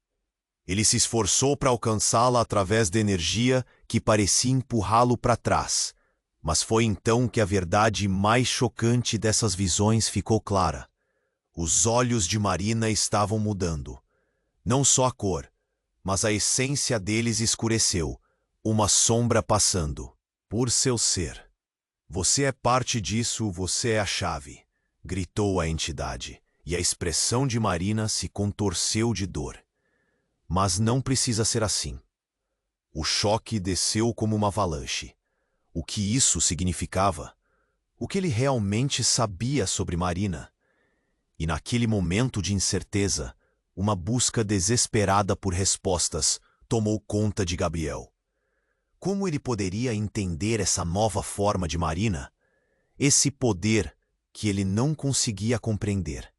Ele se esforçou para alcançá-la através da energia que parecia empurrá-lo para trás. Mas foi então que a verdade mais chocante dessas visões ficou clara. Os olhos de Marina estavam mudando. Não só a cor, mas a essência deles escureceu, uma sombra passando por seu ser. Você é parte disso, você é a chave, gritou a entidade, e a expressão de Marina se contorceu de dor. Mas não precisa ser assim. O choque desceu como uma avalanche. O que isso significava? O que ele realmente sabia sobre Marina? E naquele momento de incerteza, uma busca desesperada por respostas tomou conta de Gabriel. Como ele poderia entender essa nova forma de Marina? Esse poder que ele não conseguia compreender.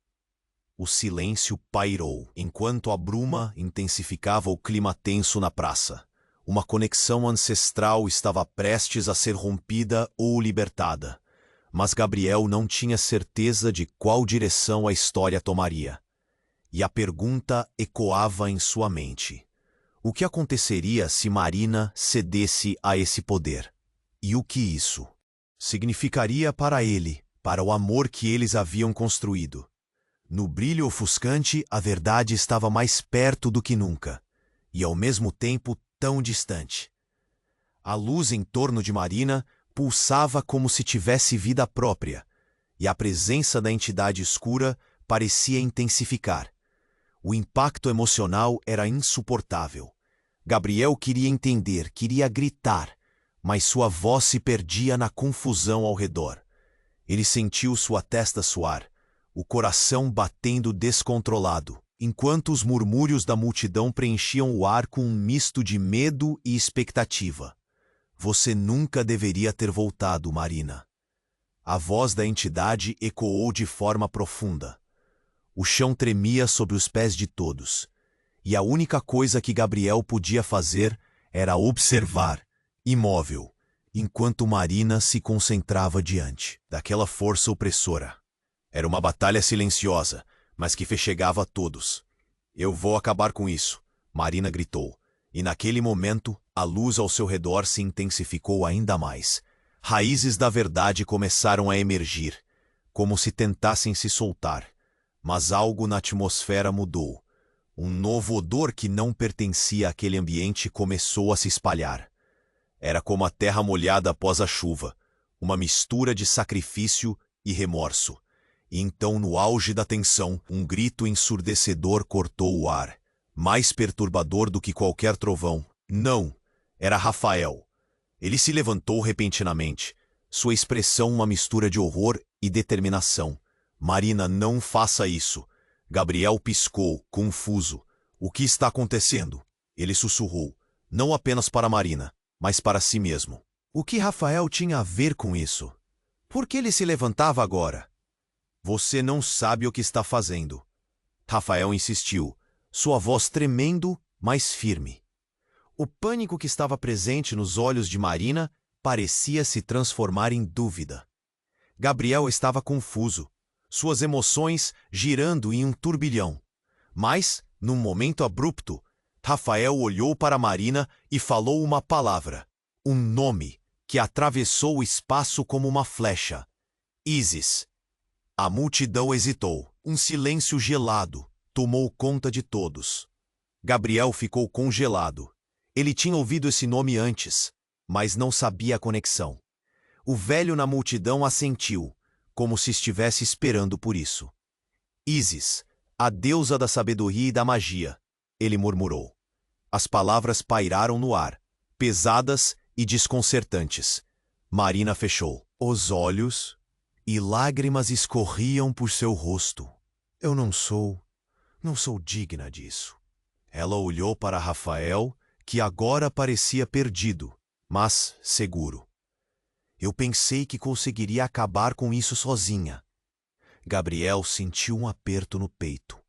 O silêncio pairou, enquanto a bruma intensificava o clima tenso na praça. Uma conexão ancestral estava prestes a ser rompida ou libertada. Mas Gabriel não tinha certeza de qual direção a história tomaria. E a pergunta ecoava em sua mente. O que aconteceria se Marina cedesse a esse poder? E o que isso significaria para ele, para o amor que eles haviam construído? No brilho ofuscante, a verdade estava mais perto do que nunca, e ao mesmo tempo tão distante. A luz em torno de Marina pulsava como se tivesse vida própria, e a presença da entidade escura parecia intensificar. O impacto emocional era insuportável. Gabriel queria entender, queria gritar, mas sua voz se perdia na confusão ao redor. Ele sentiu sua testa suar, o coração batendo descontrolado, enquanto os murmúrios da multidão preenchiam o ar com um misto de medo e expectativa. Você nunca deveria ter voltado, Marina. A voz da entidade ecoou de forma profunda. O chão tremia sob os pés de todos, e a única coisa que Gabriel podia fazer era observar, imóvel, enquanto Marina se concentrava diante daquela força opressora. Era uma batalha silenciosa, mas que fechegava a todos. Eu vou acabar com isso, Marina gritou. E naquele momento, a luz ao seu redor se intensificou ainda mais. Raízes da verdade começaram a emergir, como se tentassem se soltar. Mas algo na atmosfera mudou. Um novo odor que não pertencia àquele ambiente começou a se espalhar. Era como a terra molhada após a chuva, uma mistura de sacrifício e remorso. E então, no auge da tensão, um grito ensurdecedor cortou o ar. Mais perturbador do que qualquer trovão. Não, era Rafael. Ele se levantou repentinamente, sua expressão uma mistura de horror e determinação. Marina, não faça isso. Gabriel piscou, confuso. O que está acontecendo? Ele sussurrou, não apenas para Marina, mas para si mesmo. O que Rafael tinha a ver com isso? Por que ele se levantava agora? Você não sabe o que está fazendo. Rafael insistiu, sua voz tremendo, mas firme. O pânico que estava presente nos olhos de Marina parecia se transformar em dúvida. Gabriel estava confuso, suas emoções girando em um turbilhão. Mas, num momento abrupto, Rafael olhou para Marina e falou uma palavra, um nome, que atravessou o espaço como uma flecha. Isis. A multidão hesitou. Um silêncio gelado tomou conta de todos. Gabriel ficou congelado. Ele tinha ouvido esse nome antes, mas não sabia a conexão. O velho na multidão assentiu, como se estivesse esperando por isso. Isis, a deusa da sabedoria e da magia, ele murmurou. As palavras pairaram no ar, pesadas e desconcertantes. Marina fechou os olhos e lágrimas escorriam por seu rosto. Eu não sou digna disso. Ela olhou para Rafael, que agora parecia perdido, mas seguro. Eu pensei que conseguiria acabar com isso sozinha. Gabriel sentiu um aperto no peito.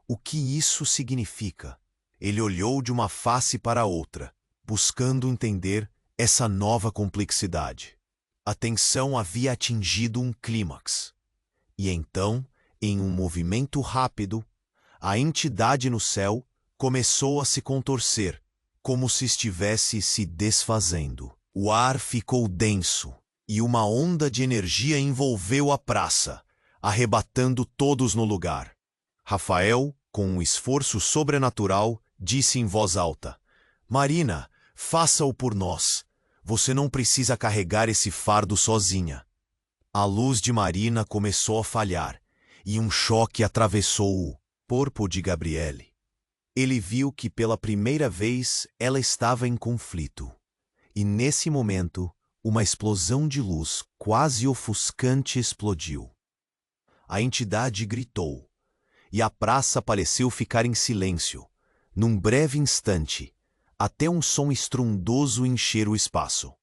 O que isso significa? Ele olhou de uma face para a outra, buscando entender essa nova complexidade. A tensão havia atingido um clímax. E então, em um movimento rápido, a entidade no céu começou a se contorcer, como se estivesse se desfazendo. O ar ficou denso e uma onda de energia envolveu a praça, arrebatando todos no lugar. Rafael, com um esforço sobrenatural, disse em voz alta, Marina, faça-o por nós. Você não precisa carregar esse fardo sozinha. A luz de Marina começou a falhar e um choque atravessou o corpo de Gabriele. Ele viu que pela primeira vez ela estava em conflito. E nesse momento, uma explosão de luz quase ofuscante explodiu. A entidade gritou, e a praça pareceu ficar em silêncio, num breve instante, até um som estrondoso encher o espaço.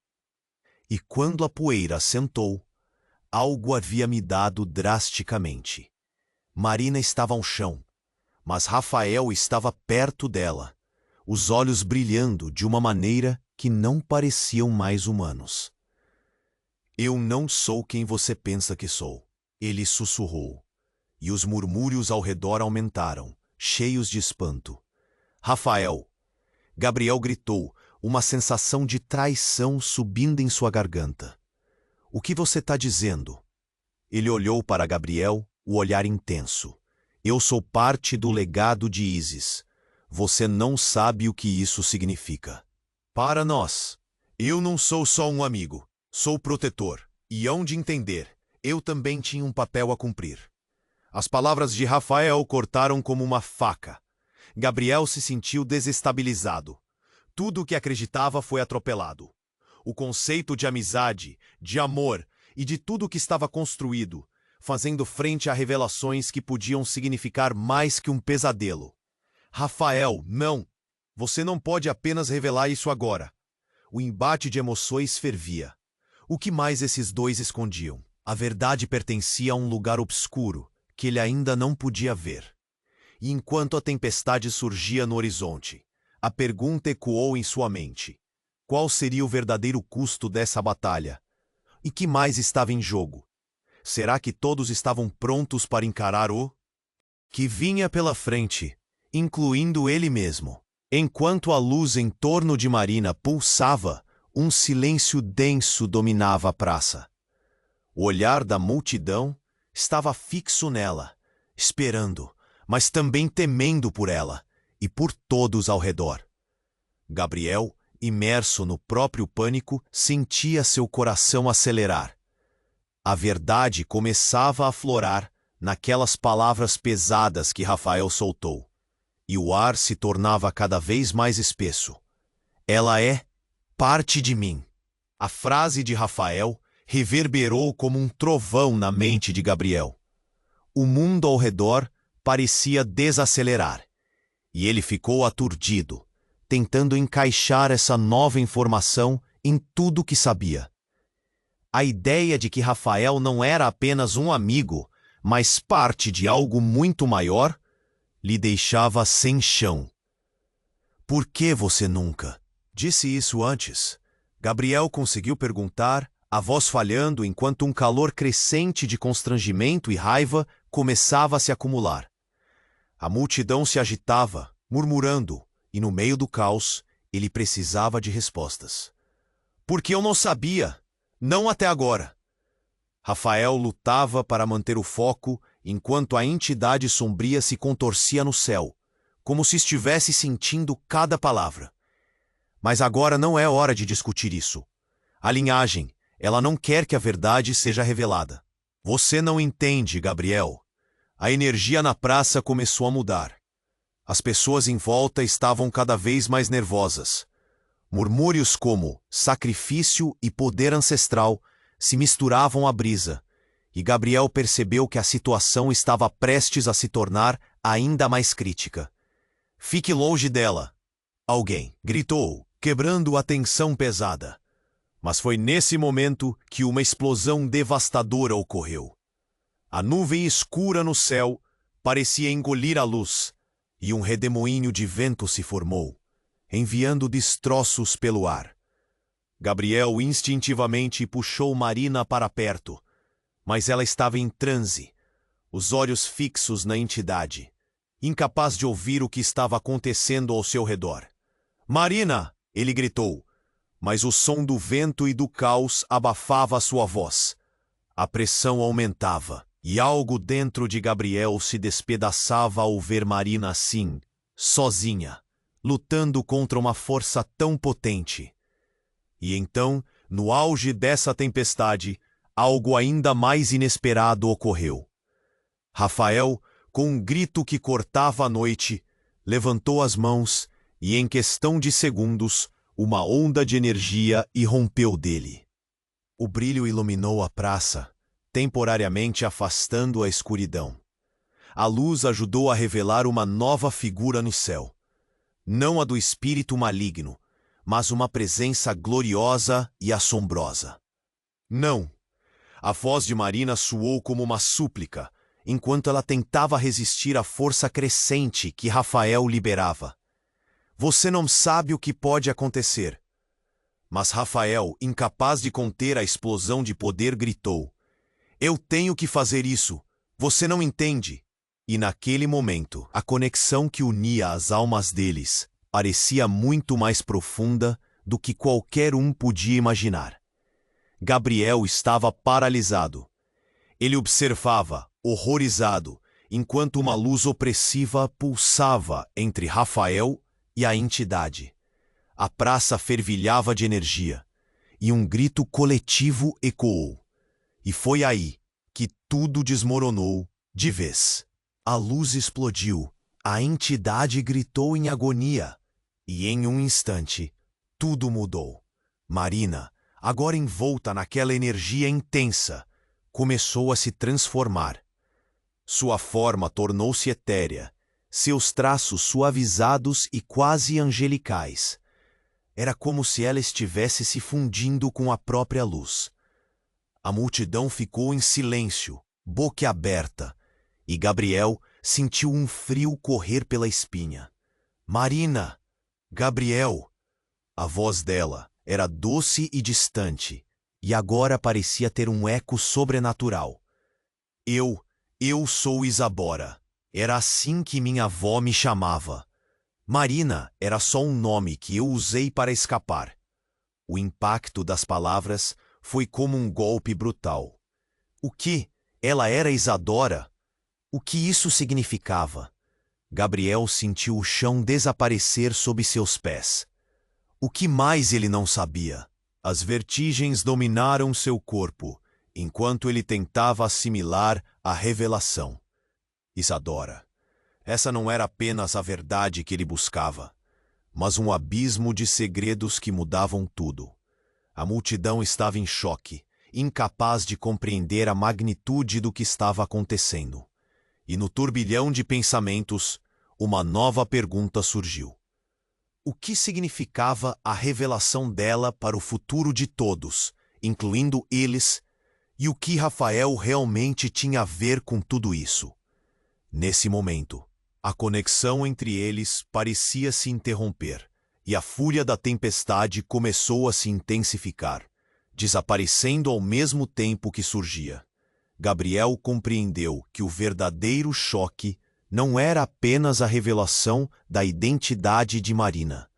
E quando a poeira assentou, algo havia mudado drasticamente. Marina estava ao chão, mas Rafael estava perto dela, os olhos brilhando de uma maneira que não pareciam mais humanos. Eu não sou quem você pensa que sou, ele sussurrou, e os murmúrios ao redor aumentaram, cheios de espanto. Rafael! Gabriel gritou, uma sensação de traição subindo em sua garganta. O que você está dizendo? Ele olhou para Gabriel, o olhar intenso. Eu sou parte do legado de Isis. Você não sabe o que isso significa. Para nós, eu não sou só um amigo, sou protetor. E hão de entender, eu também tinha um papel a cumprir. As palavras de Rafael cortaram como uma faca. Gabriel se sentiu desestabilizado. Tudo o que acreditava foi atropelado. O conceito de amizade, de amor e de tudo o que estava construído, fazendo frente a revelações que podiam significar mais que um pesadelo. Rafael, não! Você não pode apenas revelar isso agora. O embate de emoções fervia. O que mais esses dois escondiam? A verdade pertencia a um lugar obscuro, que ele ainda não podia ver. E enquanto a tempestade surgia no horizonte, a pergunta ecoou em sua mente. qual seria o verdadeiro custo dessa batalha? E que mais estava em jogo? Será que todos estavam prontos para encarar o que vinha pela frente, incluindo ele mesmo? Enquanto a luz em torno de Marina pulsava, um silêncio denso dominava a praça. O olhar da multidão estava fixo nela, esperando, mas também temendo por ela e por todos ao redor. Gabriel, imerso no próprio pânico, sentia seu coração acelerar. A verdade começava a aflorar naquelas palavras pesadas que Rafael soltou, e o ar se tornava cada vez mais espesso. Ela é parte de mim. A frase de Rafael reverberou como um trovão na mente de Gabriel. O mundo ao redor parecia desacelerar, e ele ficou aturdido, tentando encaixar essa nova informação em tudo que sabia. A ideia de que Rafael não era apenas um amigo, mas parte de algo muito maior, lhe deixava sem chão. Por que você nunca disse isso antes? Gabriel conseguiu perguntar, a voz falhando enquanto um calor crescente de constrangimento e raiva começava a se acumular. A multidão se agitava, murmurando, e no meio do caos, ele precisava de respostas. Porque eu não sabia, não até agora. Rafael lutava para manter o foco enquanto a entidade sombria se contorcia no céu, como se estivesse sentindo cada palavra. Mas agora não é hora de discutir isso. A linhagem, ela não quer que a verdade seja revelada. Você não entende, Gabriel. A energia na praça começou a mudar. As pessoas em volta estavam cada vez mais nervosas. Murmúrios como sacrifício e poder ancestral se misturavam à brisa, e Gabriel percebeu que a situação estava prestes a se tornar ainda mais crítica. Fique longe dela! Alguém gritou, quebrando a tensão pesada. Mas foi nesse momento que uma explosão devastadora ocorreu. A nuvem escura no céu parecia engolir a luz, e um redemoinho de vento se formou, enviando destroços pelo ar. Gabriel instintivamente puxou Marina para perto, mas ela estava em transe, os olhos fixos na entidade, incapaz de ouvir o que estava acontecendo ao seu redor. "Marina!" ele gritou, mas o som do vento e do caos abafava sua voz. A pressão aumentava, e algo dentro de Gabriel se despedaçava ao ver Marina assim, sozinha, lutando contra uma força tão potente. E então, no auge dessa tempestade, algo ainda mais inesperado ocorreu. Rafael, com um grito que cortava a noite, levantou as mãos e, em questão de segundos, uma onda de energia irrompeu dele. O brilho iluminou a praça, temporariamente afastando a escuridão. A luz ajudou a revelar uma nova figura no céu. Não a do espírito maligno, mas uma presença gloriosa e assombrosa. "Não!" A voz de Marina soou como uma súplica, enquanto ela tentava resistir à força crescente que Rafael liberava. "Você não sabe o que pode acontecer." Mas Rafael, incapaz de conter a explosão de poder, gritou: "Eu tenho que fazer isso. Você não entende." E naquele momento, a conexão que unia as almas deles parecia muito mais profunda do que qualquer um podia imaginar. Gabriel estava paralisado. Ele observava, horrorizado, enquanto uma luz opressiva pulsava entre Rafael e a entidade. A praça fervilhava de energia, e um grito coletivo ecoou. E foi aí que tudo desmoronou de vez. A luz explodiu, a entidade gritou em agonia, e em um instante, tudo mudou. Marina, agora envolta naquela energia intensa, começou a se transformar. Sua forma tornou-se etérea, seus traços suavizados e quase angelicais. Era como se ela estivesse se fundindo com a própria luz. A multidão ficou em silêncio, boquiaberta, e Gabriel sentiu um frio correr pela espinha. "Marina! Gabriel!" A voz dela, era doce e distante, e agora parecia ter um eco sobrenatural. Eu sou Isabora. Era assim que minha avó me chamava. Marina era só um nome que eu usei para escapar. O impacto das palavras foi como um golpe brutal. O que? Ela era Isadora? O que isso significava? Gabriel sentiu o chão desaparecer sob seus pés. O que mais ele não sabia? As vertigens dominaram seu corpo, enquanto ele tentava assimilar a revelação. Isadora. Essa não era apenas a verdade que ele buscava, mas um abismo de segredos que mudavam tudo. A multidão estava em choque, incapaz de compreender a magnitude do que estava acontecendo. E no turbilhão de pensamentos, uma nova pergunta surgiu. O que significava a revelação dela para o futuro de todos, incluindo eles, e o que Rafael realmente tinha a ver com tudo isso? Nesse momento, a conexão entre eles parecia se interromper, e a fúria da tempestade começou a se intensificar, desaparecendo ao mesmo tempo que surgia. Gabriel compreendeu que o verdadeiro choque não era apenas a revelação da identidade de Marina,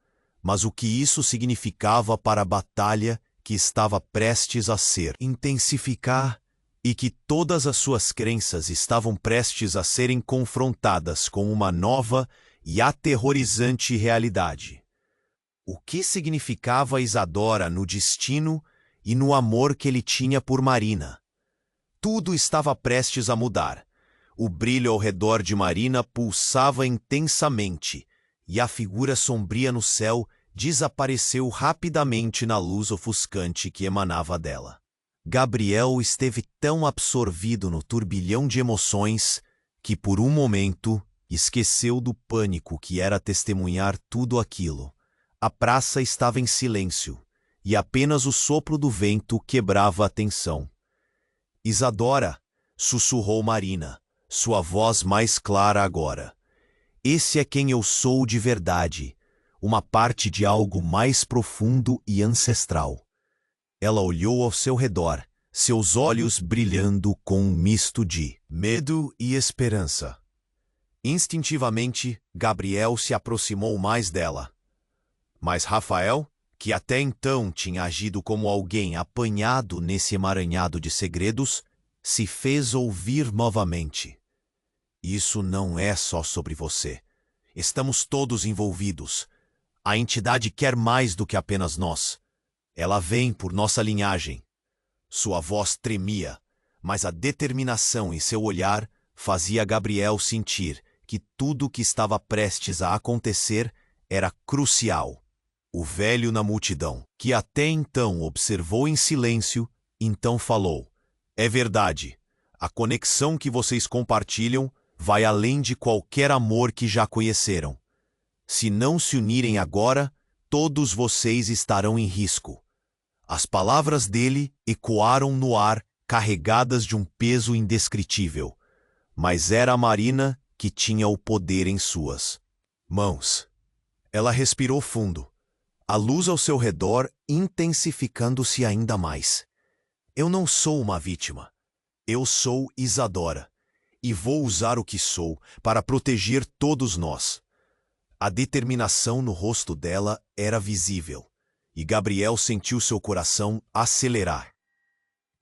mas o que isso significava para a batalha que estava prestes a ser intensificar e que todas as suas crenças estavam prestes a serem confrontadas com uma nova e aterrorizante realidade. O que significava Isadora no destino e no amor que ele tinha por Marina? Tudo estava prestes a mudar. O brilho ao redor de Marina pulsava intensamente, e a figura sombria no céu desapareceu rapidamente na luz ofuscante que emanava dela. Gabriel esteve tão absorvido no turbilhão de emoções que, por um momento, esqueceu do pânico que era testemunhar tudo aquilo. A praça estava em silêncio, e apenas o sopro do vento quebrava a tensão. Isadora, sussurrou Marina, sua voz mais clara agora. Esse é quem eu sou de verdade, uma parte de algo mais profundo e ancestral. Ela olhou ao seu redor, seus olhos brilhando com um misto de medo e esperança. Instintivamente, Gabriel se aproximou mais dela. Mas Rafael, que até então tinha agido como alguém apanhado nesse emaranhado de segredos, se fez ouvir novamente. Isso não é só sobre você. Estamos todos envolvidos. A entidade quer mais do que apenas nós. Ela vem por nossa linhagem. Sua voz tremia, mas a determinação em seu olhar fazia Gabriel sentir que tudo o que estava prestes a acontecer era crucial. O velho na multidão, que até então observou em silêncio, então falou: é verdade, a conexão que vocês compartilham vai além de qualquer amor que já conheceram. Se não se unirem agora, todos vocês estarão em risco. As palavras dele ecoaram no ar, carregadas de um peso indescritível. Mas era a Marina que tinha o poder em suas mãos. Ela respirou fundo, a luz ao seu redor intensificando-se ainda mais. Eu não sou uma vítima. Eu sou Isadora, e vou usar o que sou para proteger todos nós. A determinação no rosto dela era visível, e Gabriel sentiu seu coração acelerar.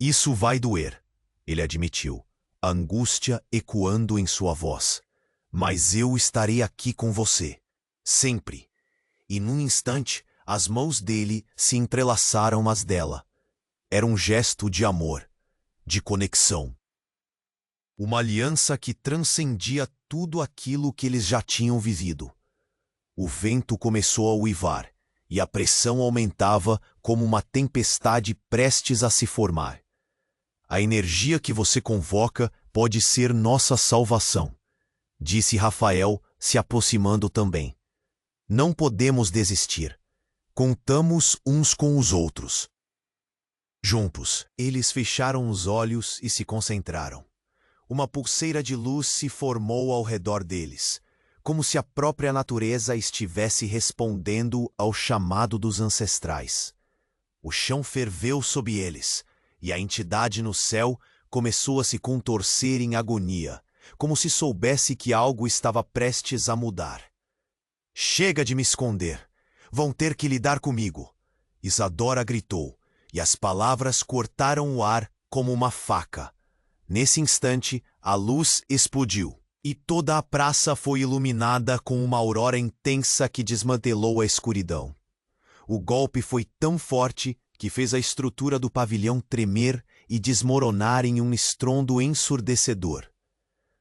Isso vai doer, ele admitiu, a angústia ecoando em sua voz. Mas eu estarei aqui com você, sempre. E num instante, as mãos dele se entrelaçaram às dela. Era um gesto de amor, de conexão. Uma aliança que transcendia tudo aquilo que eles já tinham vivido. O vento começou a uivar, e a pressão aumentava como uma tempestade prestes a se formar. A energia que você convoca pode ser nossa salvação, disse Rafael, se aproximando também. Não podemos desistir. Contamos uns com os outros. Juntos, eles fecharam os olhos e se concentraram. Uma pulseira de luz se formou ao redor deles, como se a própria natureza estivesse respondendo ao chamado dos ancestrais. O chão ferveu sob eles, e a entidade no céu começou a se contorcer em agonia, como se soubesse que algo estava prestes a mudar. Chega de me esconder! Vão ter que lidar comigo! Isadora gritou, e as palavras cortaram o ar como uma faca. Nesse instante, a luz explodiu, e toda a praça foi iluminada com uma aurora intensa que desmantelou a escuridão. O golpe foi tão forte que fez a estrutura do pavilhão tremer e desmoronar em um estrondo ensurdecedor.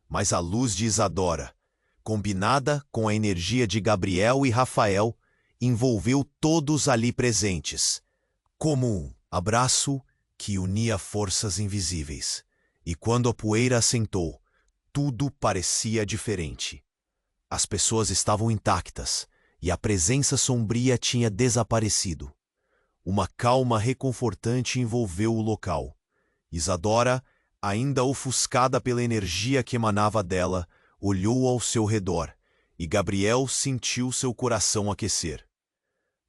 Mas a luz de Isadora, combinada com a energia de Gabriel e Rafael, envolveu todos ali presentes, como um abraço que unia forças invisíveis. E quando a poeira assentou, tudo parecia diferente. As pessoas estavam intactas, e a presença sombria tinha desaparecido. Uma calma reconfortante envolveu o local. Isadora, ainda ofuscada pela energia que emanava dela, olhou ao seu redor, e Gabriel sentiu seu coração aquecer.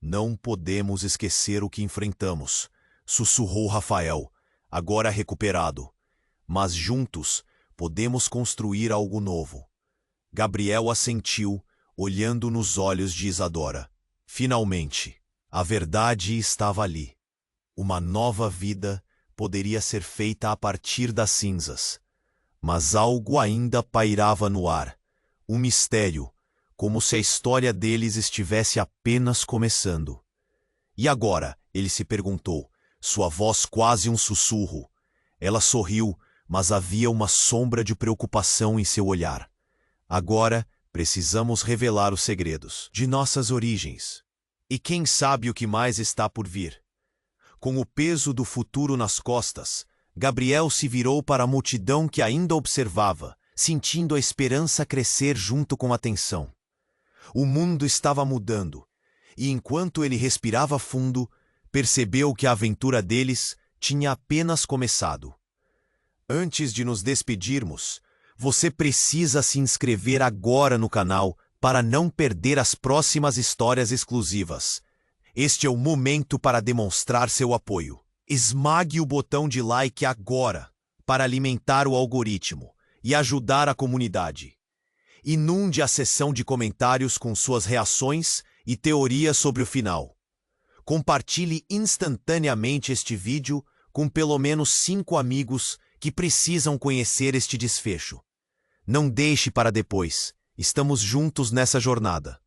Não podemos esquecer o que enfrentamos, sussurrou Rafael, agora recuperado. Mas juntos podemos construir algo novo. Gabriel assentiu, olhando nos olhos de Isadora. Finalmente, a verdade estava ali. Uma nova vida poderia ser feita a partir das cinzas. Mas algo ainda pairava no ar. Um mistério, como se a história deles estivesse apenas começando. E agora? Ele se perguntou, sua voz quase um sussurro. Ela sorriu, mas havia uma sombra de preocupação em seu olhar. Agora, precisamos revelar os segredos de nossas origens. E quem sabe o que mais está por vir? Com o peso do futuro nas costas, Gabriel se virou para a multidão que ainda observava, sentindo a esperança crescer junto com a tensão. O mundo estava mudando, e enquanto ele respirava fundo, percebeu que a aventura deles tinha apenas começado. Antes de nos despedirmos, você precisa se inscrever agora no canal para não perder as próximas histórias exclusivas. Este é o momento para demonstrar seu apoio. Esmague o botão de like agora para alimentar o algoritmo e ajudar a comunidade. Inunde a seção de comentários com suas reações e teorias sobre o final. Compartilhe instantaneamente este vídeo com pelo menos 5 amigos que precisam conhecer este desfecho. Não deixe para depois. Estamos juntos nessa jornada.